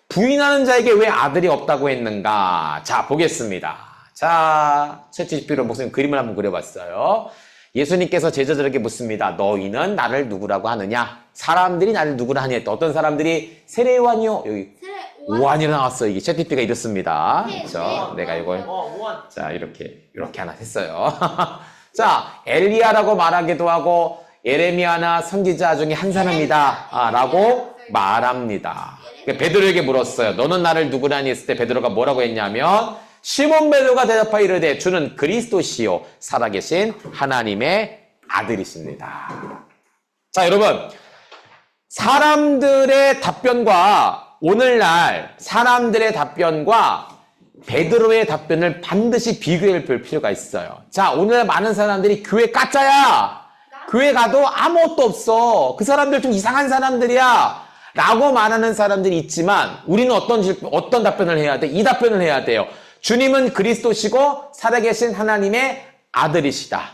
부인하는 자에게 왜 아들이 없다고 했는가? 자, 보겠습니다. 자, 챗GPT로 목사님 그림을 한번 그려봤어요. 예수님께서 제자들에게 묻습니다. 너희는 나를 누구라고 하느냐? 사람들이 나를 누구라 하냐? 어떤 사람들이 세례요한이요? 여기 오한이라 나왔어요. 이게 챗GPT가 이렇습니다. 그렇죠? 내가 이걸 오한. 자 이렇게 하나 했어요. 자, 엘리야라고 말하기도 하고 예레미야나 선지자 중에 한 사람이다 라고 말합니다. 베드로에게 물었어요. 너는 나를 누구라니 했을 때 베드로가 뭐라고 했냐면 시몬 베드로가 대답하여 이르되 주는 그리스도시요 살아계신 하나님의 아들이십니다. 자, 여러분, 사람들의 답변과 오늘날 사람들의 답변과 베드로의 답변을 반드시 비교해 볼 필요가 있어요. 자, 오늘 많은 사람들이 교회 가짜야. 교회 가도 아무것도 없어. 그 사람들 좀 이상한 사람들이야. 라고 말하는 사람들이 있지만 우리는 어떤 답변을 해야 돼? 이 답변을 해야 돼요. 주님은 그리스도시고 살아계신 하나님의 아들이시다.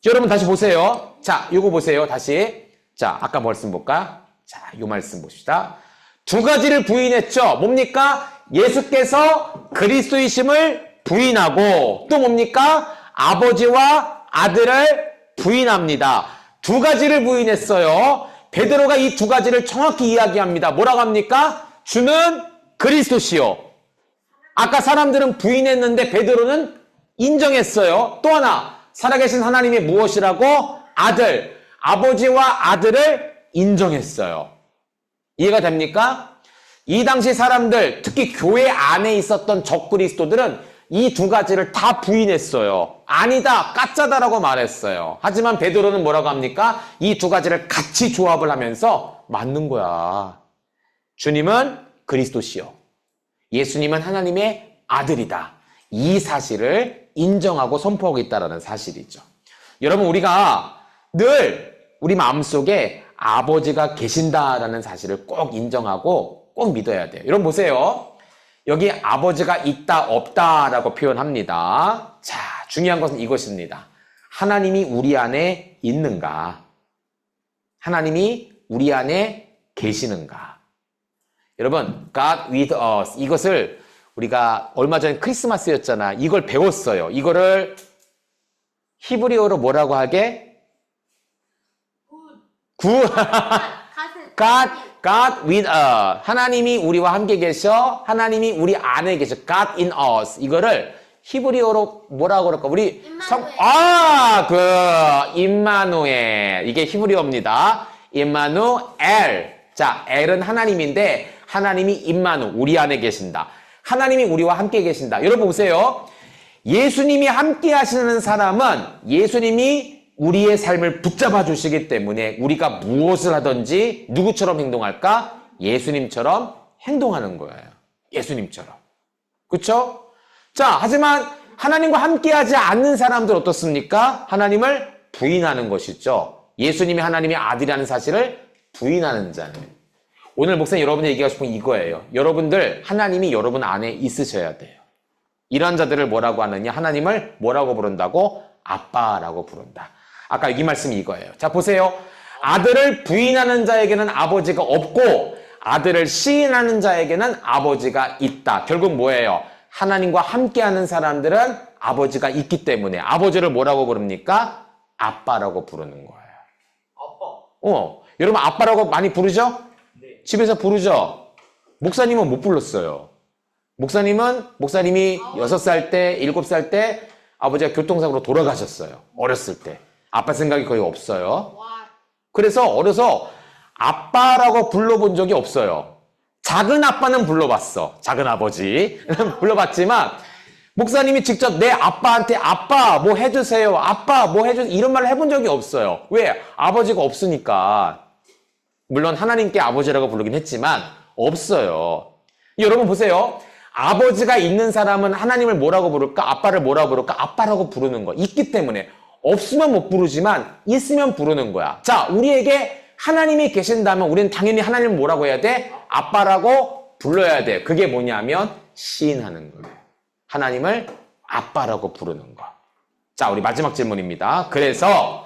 여러분 다시 보세요. 자, 요거 보세요. 다시. 자, 아까 말씀 볼까? 자, 요 말씀 봅시다. 두 가지를 부인했죠. 뭡니까? 예수께서 그리스도이심을 부인하고 또 뭡니까? 아버지와 아들을 부인합니다. 두 가지를 부인했어요. 베드로가 이 두 가지를 정확히 이야기합니다. 뭐라고 합니까? 주는 그리스도시요. 아까 사람들은 부인했는데 베드로는 인정했어요. 또 하나, 살아계신 하나님이 무엇이라고? 아들, 아버지와 아들을 인정했어요. 이해가 됩니까? 이 당시 사람들, 특히 교회 안에 있었던 적그리스도들은 이 두 가지를 다 부인했어요. 아니다, 가짜다라고 말했어요. 하지만 베드로는 뭐라고 합니까? 이 두 가지를 같이 조합을 하면서 맞는 거야. 주님은 그리스도시요. 예수님은 하나님의 아들이다. 이 사실을 인정하고 선포하고 있다는 사실이죠. 여러분, 우리가 늘 우리 마음속에 아버지가 계신다라는 사실을 꼭 인정하고 꼭 믿어야 돼요. 여러분 보세요. 여기 아버지가 있다 없다라고 표현합니다. 자, 중요한 것은 이것입니다. 하나님이 우리 안에 있는가? 하나님이 우리 안에 계시는가? 여러분, God with us 이것을 우리가 얼마 전에 크리스마스였잖아. 이걸 배웠어요. 이거를 히브리어로 뭐라고 하게? God with us. 하나님이 우리와 함께 계셔. 하나님이 우리 안에 계셔. God in us. 이거를 히브리어로 뭐라고 그럴까? 우리 임마누엘. 이게 히브리어입니다. 임마누엘. 자, 엘은 하나님인데 하나님이 임마누, 우리 안에 계신다. 하나님이 우리와 함께 계신다. 여러분 보세요. 예수님이 함께 하시는 사람은 예수님이 우리의 삶을 붙잡아 주시기 때문에 우리가 무엇을 하든지 누구처럼 행동할까? 예수님처럼 행동하는 거예요. 예수님처럼. 그렇죠? 자, 하지만 하나님과 함께하지 않는 사람들 어떻습니까? 하나님을 부인하는 것이죠. 예수님이 하나님의 아들이라는 사실을 부인하는 자는. 오늘 목사님 여러분이 얘기하고 싶은 건 이거예요. 여러분들 하나님이 여러분 안에 있으셔야 돼요. 이런 자들을 뭐라고 하느냐? 하나님을 뭐라고 부른다고? 아빠라고 부른다. 아까 이 말씀이 이거예요. 자, 보세요. 아들을 부인하는 자에게는 아버지가 없고 아들을 시인하는 자에게는 아버지가 있다. 결국 뭐예요? 하나님과 함께하는 사람들은 아버지가 있기 때문에 아버지를 뭐라고 부릅니까? 아빠라고 부르는 거예요. 아빠. 여러분 아빠라고 많이 부르죠? 네. 집에서 부르죠? 목사님은 못 불렀어요. 목사님이 6살 때, 7살 때 아버지가 교통사고로 돌아가셨어요. 어렸을 때. 아빠 생각이 거의 없어요. 그래서 어려서 아빠라고 불러본 적이 없어요. 작은 아빠는 불러봤어. 작은 아버지. 불러봤지만 목사님이 직접 내 아빠한테 아빠 뭐 해주세요. 아빠 뭐 해주세요. 이런 말을 해본 적이 없어요. 왜? 아버지가 없으니까. 물론 하나님께 아버지라고 부르긴 했지만 없어요. 여러분 보세요. 아버지가 있는 사람은 하나님을 뭐라고 부를까? 아빠를 뭐라고 부를까? 아빠라고 부르는 거. 있기 때문에. 없으면 못 부르지만 있으면 부르는 거야. 자, 우리에게 하나님이 계신다면 우리는 당연히 하나님을 뭐라고 해야 돼? 아빠라고 불러야 돼. 그게 뭐냐면 시인하는 거예요. 하나님을 아빠라고 부르는 거. 자, 우리 마지막 질문입니다. 그래서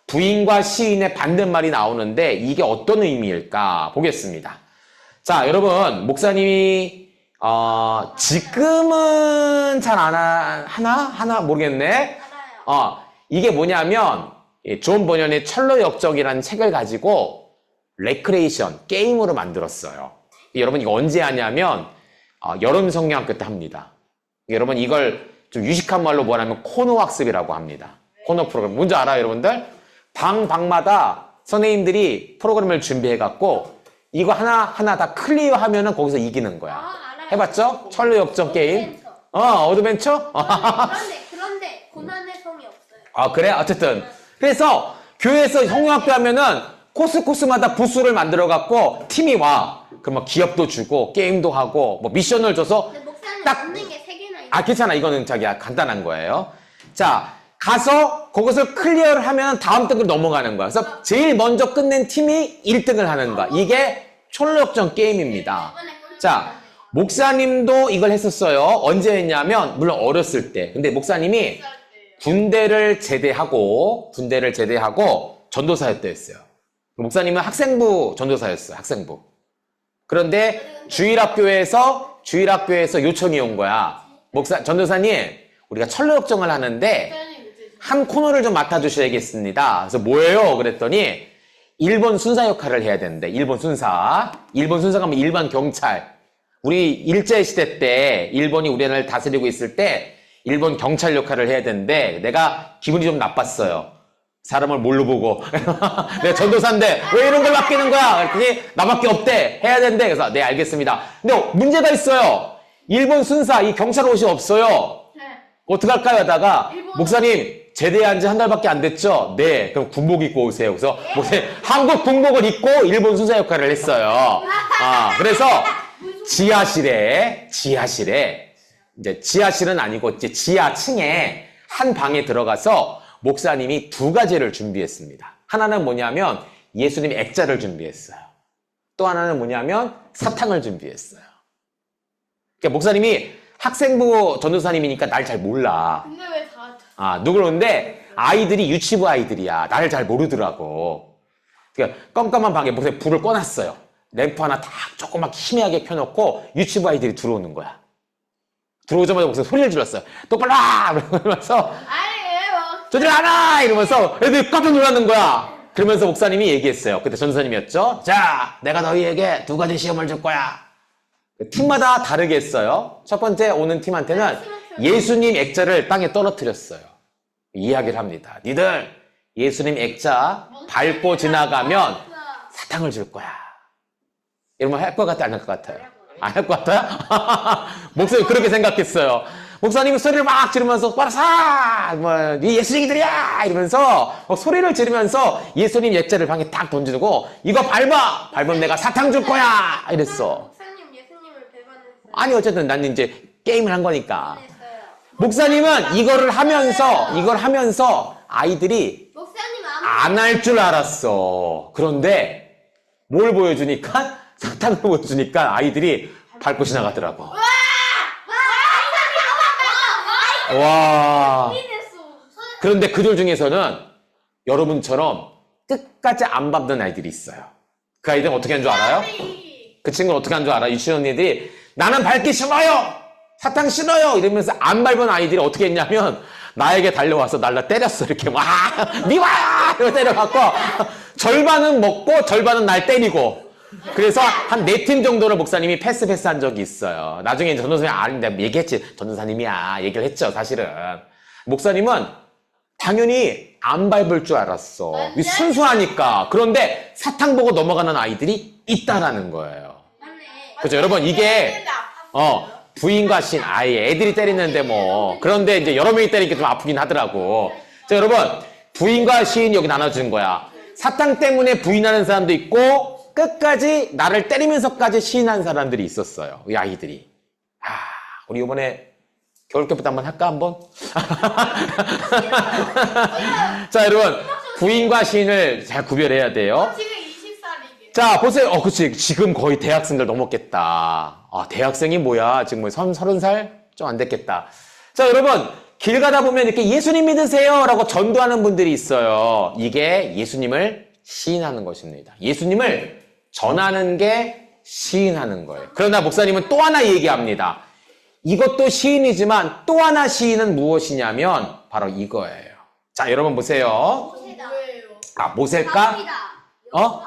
부인과 시인의 반대말이 나오는데 이게 어떤 의미일까? 보겠습니다. 자, 여러분, 목사님이 지금은 잘 안 하나 모르겠네. 이게 뭐냐면 존 버년의 철로 역적이라는 책을 가지고 레크레이션, 게임으로 만들었어요. 여러분 이거 언제 하냐면 여름 성경학교 때 합니다. 여러분 이걸 좀 유식한 말로 뭐냐면 코너 학습이라고 합니다. 코너 프로그램. 뭔지 알아요 여러분들? 방마다 선생님들이 프로그램을 준비해갖고 이거 하나하나 다 클리어하면은 거기서 이기는 거야. 알아요. 해봤죠? 철로 역적 게임. 어드벤처? 그런데 고난의 성이 없어요. 그래? 어쨌든. 그래서 교회에서 성경학교 하면은 코스마다 부스를 만들어갖고 팀이 와. 그럼 기업도 주고 게임도 하고 뭐 미션을 줘서 근데 목사님 딱 없는 게 3개나 있어요. 괜찮아. 이거는 자기야 간단한 거예요. 자, 가서 그것을 클리어를 하면 다음 등으로 넘어가는 거야. 그래서 제일 먼저 끝낸 팀이 1등을 하는 거야. 이게 철로역전 게임입니다. 자, 목사님도 이걸 했었어요. 언제 했냐면 물론 어렸을 때. 근데 목사님이 군대를 제대하고 전도사였다 했어요. 목사님은 학생부 전도사였어요. 학생부. 그런데 주일학교에서 요청이 온 거야. 전도사님, 우리가 철로역정을 하는데 한 코너를 좀 맡아주셔야겠습니다. 그래서 뭐예요? 그랬더니 일본 순사 역할을 해야 되는데 일본 순사가 뭐 일반 경찰. 우리 일제시대 때 일본이 우리나라를 다스리고 있을 때 일본 경찰 역할을 해야 되는데 내가 기분이 좀 나빴어요. 사람을 뭘로 보고 내가 전도사인데 왜 이런 걸 맡기는 거야? 그랬더니 나밖에 없대. 해야 된대. 그래서 네 알겠습니다. 근데 문제가 있어요. 일본 순사 이 경찰 옷이 없어요. 어떡할까요? 하다가 목사님 제대한 지 한 달밖에 안 됐죠? 네. 그럼 군복 입고 오세요. 그래서 목사님 한국 군복을 입고 일본 순사 역할을 했어요. 그래서 지하실에 이제 지하실은 아니고 이제 지하층에 한 방에 들어가서 목사님이 2가지를 준비했습니다. 하나는 뭐냐면 예수님의 액자를 준비했어요. 또 하나는 뭐냐면 사탕을 준비했어요. 그러니까 목사님이 학생부 전도사님이니까 날 잘 몰라. 근데 왜 다? 누구는데 아이들이 유치부 아이들이야. 나를 잘 모르더라고. 그러니까 깜깜한 방에 목사님 불을 꺼놨어요. 램프 하나 딱 조그맣게 희미하게 켜놓고 유치부 아이들이 들어오는 거야. 들어오자마자 목사님 소리를 질렀어요. 똑바로 와! 이러면서 저들 안와! 이러면서 애들이 깜짝 놀라는 거야. 그러면서 목사님이 얘기했어요. 그때 전도사님이었죠. 자, 내가 너희에게 2가지 시험을 줄 거야. 팀마다 다르게 했어요. 첫 번째 오는 팀한테는 예수님 액자를 땅에 떨어뜨렸어요. 이야기를 합니다. 니들 예수님 액자 밟고 지나가면 사탕을 줄 거야. 이러면 할 것 같아? 안 할 것 같아요? 안 할 것 같아요? 목사님 그렇게 생각했어요. 목사님이 소리를 막 지르면서 빠라사! 네 예수님들이야! 이러면서 소리를 지르면서 예수님 액자를 방에 딱 던지고 이거 밟아! 밟으면 내가 사탕 줄 거야! 이랬어. 목사님 예수님을 배반했어요. 아니 어쨌든 나는 이제 게임을 한 거니까. 목사님은 이걸 하면서 아이들이 목사님 안 할 줄 알았어. 그런데 뭘 보여주니까? 사탕을 보여주니까 아이들이 밟고 지나가더라고. 와. 그런데 그들 중에서는 여러분처럼 끝까지 안 밟는 아이들이 있어요. 그 아이들은 어떻게 한 줄 알아요? 그 친구는 어떻게 한 줄 알아? 유치원 언니들이 나는 밟기 싫어요! 사탕 싫어요! 이러면서 안 밟은 아이들이 어떻게 했냐면 나에게 달려와서 날라 때렸어. 이렇게 와! 미워요! 이러고 때려갖고 절반은 먹고 절반은 날 때리고 그래서 한 4팀 정도를 목사님이 패스한 적이 있어요. 나중에 이제 전도사님이 아닌데 얘기했지. 전도사님이야. 얘기를 했죠. 사실은. 목사님은 당연히 안 밟을 줄 알았어. 순수하니까. 그런데 사탕 보고 넘어가는 아이들이 있다라는 거예요. 그렇죠. 여러분 이게 부인과 신 아예 애들이 때리는데 뭐 그런데 이제 여러 명이 때리니까 좀 아프긴 하더라고. 자 여러분 부인과 시인 여기 나눠주는 거야. 사탕 때문에 부인하는 사람도 있고 끝까지 나를 때리면서까지 시인한 사람들이 있었어요. 이 아이들이. 우리 이번에 겨울교부터 한번 할까 한번? 자 여러분 부인과 시인을 잘 구별해야 돼요. 지금 20살이게. 자 보세요. 그치 지금 거의 대학생들 넘었겠다. 대학생이 뭐야 지금 뭐 30살? 좀 안 됐겠다. 자 여러분 길 가다 보면 이렇게 예수님 믿으세요 라고 전도하는 분들이 있어요. 이게 예수님을 시인하는 것입니다. 예수님을 전하는 게 시인하는 거예요. 그러나 목사님은 또 하나 얘기합니다. 이것도 시인이지만 또 하나 시인은 무엇이냐면 바로 이거예요. 자 여러분 보세요. 뭐예요? 모세일까? 바울 아니에요?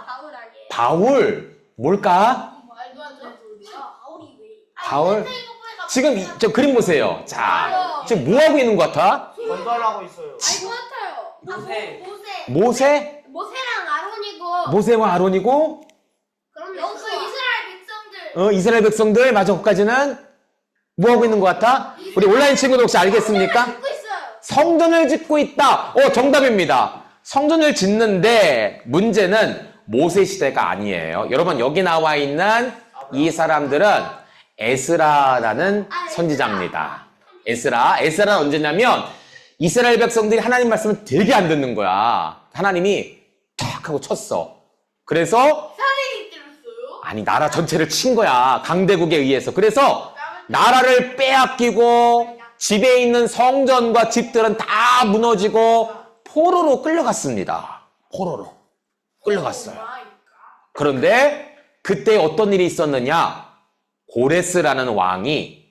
바울 뭘까? 말도 안 되는 소리야. 바울이 왜? 바울? 지금 저 그림 보세요. 자 지금 뭐 하고 있는 것 같아? 전달하고 있어요. 알것 같아요. 모세. 모세? 모세랑 아론이고. 모세와 아론이고 그럼 여기서 이스라엘 백성들. 이스라엘 백성들 맞아. 거기까지는 뭐 하고 있는 것 같아? 우리 온라인 친구들 혹시 알겠습니까? 듣고 있어요. 성전을 짓고 있다. 정답입니다. 성전을 짓는데 문제는 모세 시대가 아니에요. 여러분 여기 나와 있는 이 사람들은 에스라라는 선지자입니다. 에스라는 언제냐면 이스라엘 백성들이 하나님 말씀을 되게 안 듣는 거야. 하나님이 탁 하고 쳤어. 그래서 사례기 때렸어요? 아니 나라 전체를 친 거야. 강대국에 의해서. 그래서 나라를 빼앗기고 집에 있는 성전과 집들은 다 무너지고 포로로 끌려갔습니다. 포로로 끌려갔어요. 그런데 그때 어떤 일이 있었느냐? 고레스라는 왕이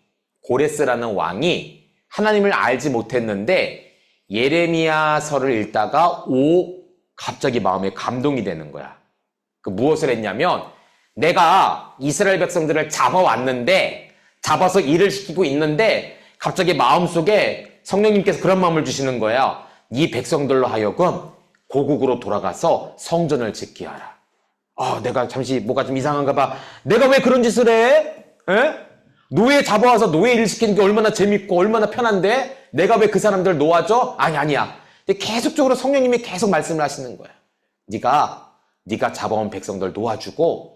하나님을 알지 못했는데 예레미야서를 읽다가 갑자기 마음에 감동이 되는 거야. 무엇을 했냐면 내가 이스라엘 백성들을 잡아서 일을 시키고 있는데 갑자기 마음속에 성령님께서 그런 마음을 주시는 거예요. 이 백성들로 하여금 고국으로 돌아가서 성전을 짓게 하라. 내가 잠시 뭐가 좀 이상한가 봐. 내가 왜 그런 짓을 해? 노예 잡아와서 노예 일 시키는 게 얼마나 재밌고 얼마나 편한데 내가 왜 그 사람들 놓아줘? 아니야. 근데 계속적으로 성령님이 계속 말씀을 하시는 거야. 네가 잡아온 백성들 놓아주고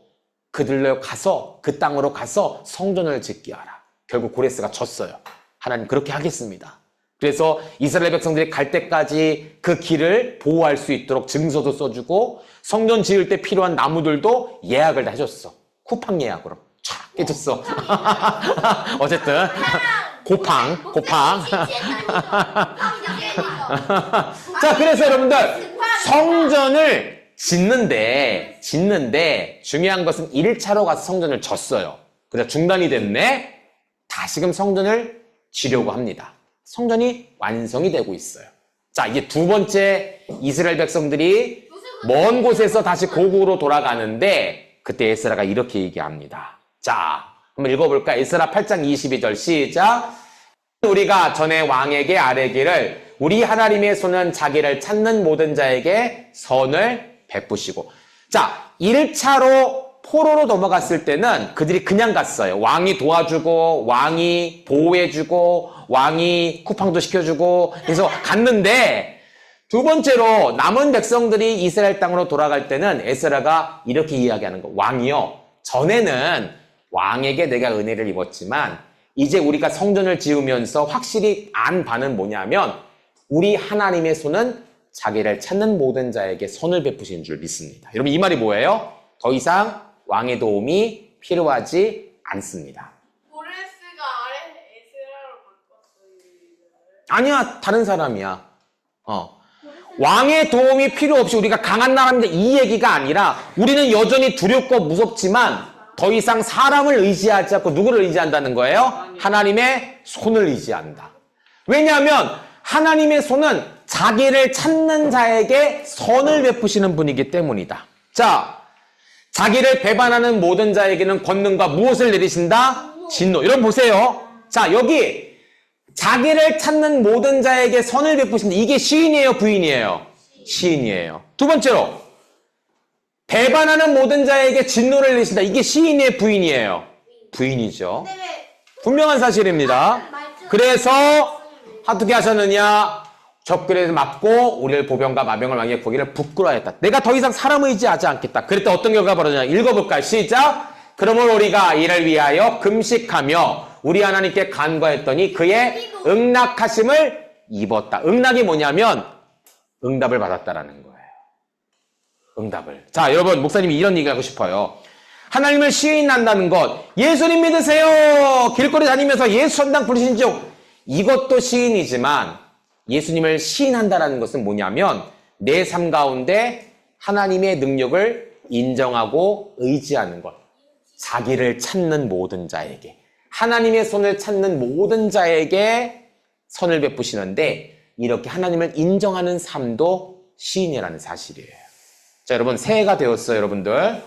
그들로 가서 그 땅으로 가서 성전을 짓게 하라. 결국 고레스가 졌어요. 하나님 그렇게 하겠습니다. 그래서 이스라엘 백성들이 갈 때까지 그 길을 보호할 수 있도록 증서도 써주고 성전 지을 때 필요한 나무들도 예약을 다 해줬어. 쿠팡 예약으로 촥 해줬어. 어쨌든 고팡. 자 그래서 여러분들 성전을 짓는데 중요한 것은 1차로 가서 성전을 졌어요. 그래서 중단이 됐네. 다시금 성전을 지려고 합니다. 성전이 완성이 되고 있어요. 자 이제 두 번째 이스라엘 백성들이 먼 곳에서 다시 고국으로 돌아가는데 그때 에스라가 이렇게 얘기합니다. 자 한번 읽어볼까? 에스라 8장 22절 시작. 우리가 전에 왕에게 아뢰기를 우리 하나님의 손은 자기를 찾는 모든 자에게 선을 베푸시고. 자 1차로 포로로 넘어갔을 때는 그들이 그냥 갔어요. 왕이 도와주고 왕이 보호해주고 왕이 쿠팡도 시켜주고 그래서 갔는데 두 번째로 남은 백성들이 이스라엘 땅으로 돌아갈 때는 에스라가 이렇게 이야기하는 거. 왕이요. 전에는 왕에게 내가 은혜를 입었지만 이제 우리가 성전을 지으면서 확실히 안 바는 뭐냐면 우리 하나님의 손은 자기를 찾는 모든 자에게 선을 베푸신 줄 믿습니다. 여러분 이 말이 뭐예요? 더 이상 왕의 도움이 필요하지 않습니다. 모레스가 아래 에스라로 바꿨어요. 아니야, 다른 사람이야. 왕의 도움이 필요 없이 우리가 강한 나라입니다. 이 얘기가 아니라 우리는 여전히 두렵고 무섭지만 더 이상 사람을 의지하지 않고 누구를 의지한다는 거예요? 하나님의 손을 의지한다. 왜냐하면 하나님의 손은 자기를 찾는 자에게 선을 베푸시는 분이기 때문이다. 자, 자기를 배반하는 모든 자에게는 권능과 무엇을 내리신다? 진노. 여러분 보세요. 자, 여기 자기를 찾는 모든 자에게 선을 베푸신다. 이게 시인이에요, 부인이에요? 시인이에요. 두 번째로 배반하는 모든 자에게 진노를 내리신다. 이게 시인이에요, 부인이에요? 부인이죠. 근데 왜 분명한 사실입니다. 그래서 어떻게 하셨느냐? 적그리스도를 맞고 우리를 보병과 마병을 왕의 거기를 부끄러워했다. 내가 더 이상 사람 의지하지 않겠다. 그랬더니 어떤 결과가 벌어지냐? 읽어볼까요? 시작! 그러므로 우리가 이를 위하여 금식하며 우리 하나님께 간구했더니 그의 응낙하심을 입었다. 응낙이 뭐냐면 응답을 받았다라는 거예요. 응답을. 자, 여러분 목사님이 이런 얘기하고 싶어요. 하나님을 시인한다는 것, 예수님 믿으세요. 길거리 다니면서 예수 천당 부르신 적, 이것도 시인이지만 예수님을 시인한다는 것은 뭐냐면 내 삶 가운데 하나님의 능력을 인정하고 의지하는 것. 자기를 찾는 모든 자에게, 하나님의 손을 찾는 모든 자에게 선을 베푸시는데 이렇게 하나님을 인정하는 삶도 시인이라는 사실이에요. 자, 여러분 새해가 되었어요, 여러분들.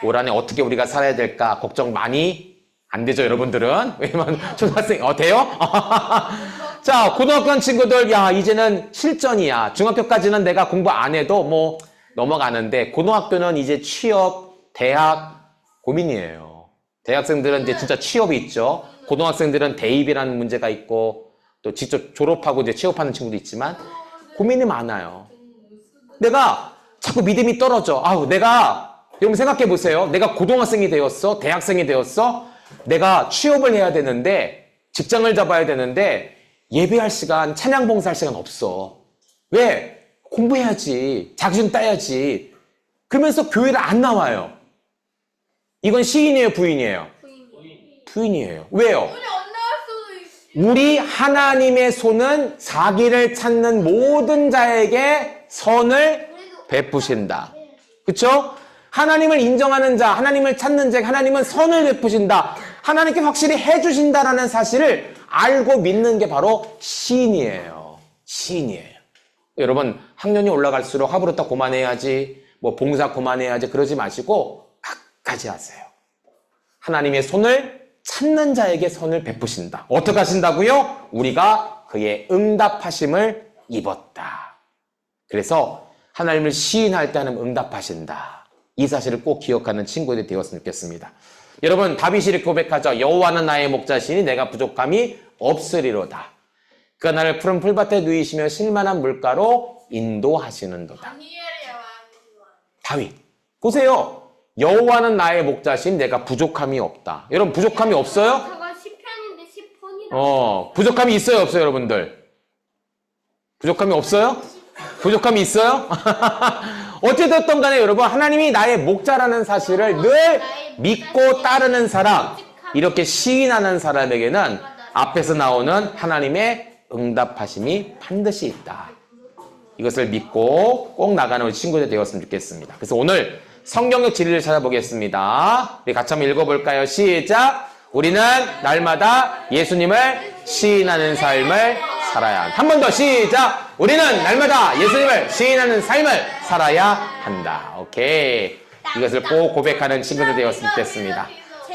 올 한해 어떻게 우리가 살아야 될까 걱정 많이 안 되죠, 여러분들은? 왜냐면 초등학생 돼요? 자, 고등학교 간 친구들, 야, 이제는 실전이야. 중학교까지는 내가 공부 안 해도 뭐 넘어가는데 고등학교는 이제 취업, 대학 고민이에요. 대학생들은 이제 진짜 취업이 있죠. 고등학생들은 대입이라는 문제가 있고 또 직접 졸업하고 이제 취업하는 친구도 있지만 고민이 많아요. 내가 자꾸 믿음이 떨어져. 여러분 생각해 보세요. 내가 고등학생이 되었어, 대학생이 되었어. 내가 취업을 해야 되는데 직장을 잡아야 되는데 예배할 시간, 찬양 봉사할 시간 없어. 왜? 공부해야지. 자격증 따야지. 그러면서 교회를 안 나와요. 이건 시인이에요, 부인이에요? 부인이에요. 왜요? 오늘 안 나갈 수도 있어. 우리 하나님의 손은 자기를 찾는 모든 자에게 선을 베푸신다. 그쵸? 하나님을 인정하는 자, 하나님을 찾는 자, 하나님은 선을 베푸신다. 하나님께 확실히 해주신다라는 사실을 알고 믿는 게 바로 시인이에요. 시인이에요. 여러분, 학년이 올라갈수록 하부로다 고만해야지, 뭐 봉사 고만해야지 그러지 마시고 끝까지 하세요. 하나님의 손을 찾는 자에게 선을 베푸신다. 어떻게 하신다고요? 우리가 그의 응답하심을 입었다. 그래서 하나님을 시인할 때 하나님 응답하신다. 이 사실을 꼭 기억하는 친구들이 되었으면 좋겠습니다. 여러분, 다윗이 이렇게 고백하죠. 여호와는 나의 목자시니 내가 부족함이 없으리로다. 그가 나를 푸른 풀밭에 누이시며 실만한 물가로 인도하시는도다. 다니엘이야. 다윗, 보세요. 여호와는 나의 목자신 내가 부족함이 없다. 여러분 부족함이 없어요? 저가 10편인데 10번이라. 부족함이 있어요, 없어요, 여러분들? 부족함이 없어요? 부족함이 있어요? 어찌됐든 간에 여러분, 하나님이 나의 목자라는 사실을 늘 믿고 따르는 사람, 이렇게 시인하는 사람에게는 앞에서 나오는 하나님의 응답하심이 반드시 있다. 이것을 믿고 꼭 나가는 우리 친구들 되었으면 좋겠습니다. 그래서 오늘 성경의 진리를 찾아보겠습니다. 우리 같이 한번 읽어볼까요? 시작! 우리는 날마다 예수님을 시인하는 삶을 살아야 한다. 한 번 더 시작! 우리는 날마다 예수님을 시인하는 삶을 살아야 한다. 오케이. 이것을 꼭 고백하는 친구들 되었으면 좋겠습니다.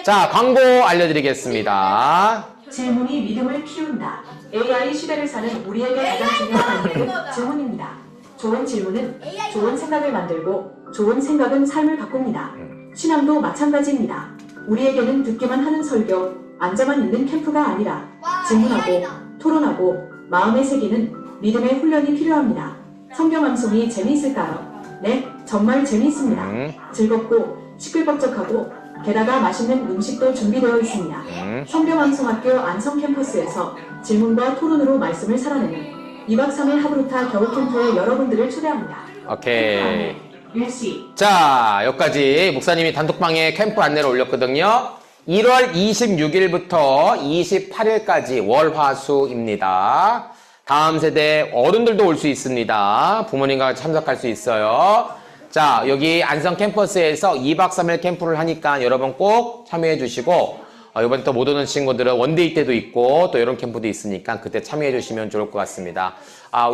자, 광고 알려드리겠습니다. 질문이 믿음을 키운다. AI 시대를 사는 우리에게 가장 중요한 것은 질문입니다. 좋은 질문은 좋은 생각을 만들고 좋은 생각은 삶을 바꿉니다. 신앙도 마찬가지입니다. 우리에게는 듣기만 하는 설교, 앉아만 있는 캠프가 아니라 질문하고 토론하고 마음에 새기는 믿음의 훈련이 필요합니다. 성경 방송이 재미있을까요? 네, 정말 재미있습니다. 즐겁고 시끌벅적하고 게다가 맛있는 음식도 준비되어 있습니다. 성경왕성학교 안성 캠퍼스에서 질문과 토론으로 말씀을 살아내는 2박 3일 하브루타 겨울 캠프에 여러분들을 초대합니다. 오케이. 일시 자, 여기까지 목사님이 단톡방에 캠프 안내를 올렸거든요. 1월 26일부터 28일까지 월화수입니다. 다음 세대 어른들도 올 수 있습니다. 부모님과 참석할 수 있어요. 자, 여기 안성 캠퍼스에서 2박 3일 캠프를 하니까 여러분 꼭 참여해 주시고, 이번에 또 못 오는 친구들은 원데이 때도 있고 또 이런 캠프도 있으니까 그때 참여해 주시면 좋을 것 같습니다.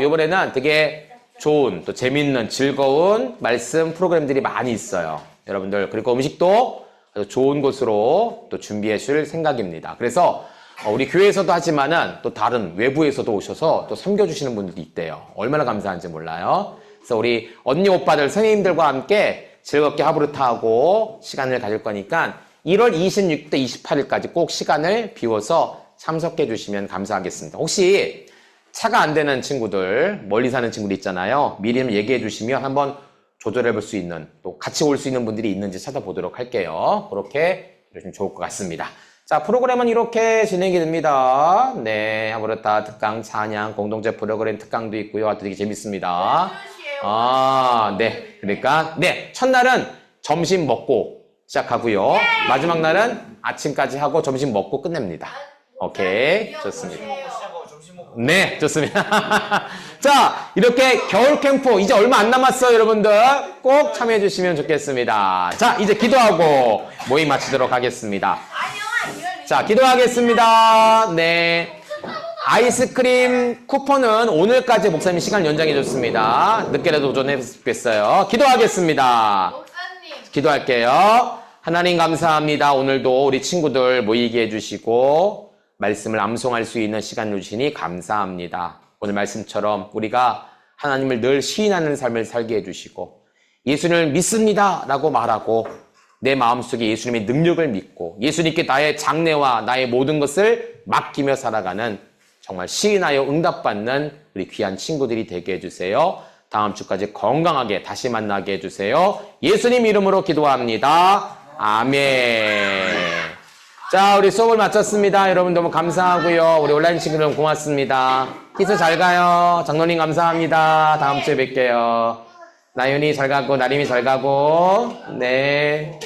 이번에는 되게 좋은 또 재밌는 즐거운 말씀 프로그램들이 많이 있어요. 여러분들, 그리고 음식도 아주 좋은 곳으로 또 준비해 줄 생각입니다. 그래서 우리 교회에서도 하지만은 또 다른 외부에서도 오셔서 또 섬겨주시는 분들도 있대요. 얼마나 감사한지 몰라요. 그래서 우리 언니 오빠들 선생님들과 함께 즐겁게 하브루타하고 시간을 가질 거니까 1월 26일 28일까지 꼭 시간을 비워서 참석해 주시면 감사하겠습니다. 혹시 차가 안 되는 친구들, 멀리 사는 친구들 있잖아요. 미리 얘기해 주시면 한번 조절해 볼 수 있는, 또 같이 올 수 있는 분들이 있는지 찾아보도록 할게요. 그렇게 해주시면 좋을 것 같습니다. 자, 프로그램은 이렇게 진행이 됩니다. 네, 하브루타 특강 찬양 공동체 프로그램 특강도 있고요. 아주 되게 재밌습니다. 네. 그러니까, 네, 첫날은 점심 먹고 시작하고요. 마지막 날은 아침까지 하고 점심 먹고 끝냅니다. 오케이, 좋습니다. 네, 좋습니다. 자, 이렇게 겨울 캠프 이제 얼마 안 남았어요, 여러분들. 꼭 참여해 주시면 좋겠습니다. 자, 이제 기도하고 모임 마치도록 하겠습니다. 자, 기도하겠습니다. 네. 아이스크림 쿠폰은 오늘까지 목사님이 시간 연장해 줬습니다. 늦게라도 도전해보겠어요. 기도하겠습니다. 기도할게요. 하나님 감사합니다. 오늘도 우리 친구들 모이게 해주시고 말씀을 암송할 수 있는 시간을 주시니 감사합니다. 오늘 말씀처럼 우리가 하나님을 늘 시인하는 삶을 살게 해주시고 예수님을 믿습니다 라고 말하고 내 마음속에 예수님의 능력을 믿고 예수님께 나의 장래와 나의 모든 것을 맡기며 살아가는 정말 시인하여 응답받는 우리 귀한 친구들이 되게 해주세요. 다음 주까지 건강하게 다시 만나게 해주세요. 예수님 이름으로 기도합니다. 아멘. 자, 우리 수업을 마쳤습니다. 여러분 너무 감사하고요. 우리 온라인 친구들 고맙습니다. 키스 잘 가요. 장로님 감사합니다. 다음 주에 뵐게요. 나윤이 잘 가고 나림이 잘 가고. 네.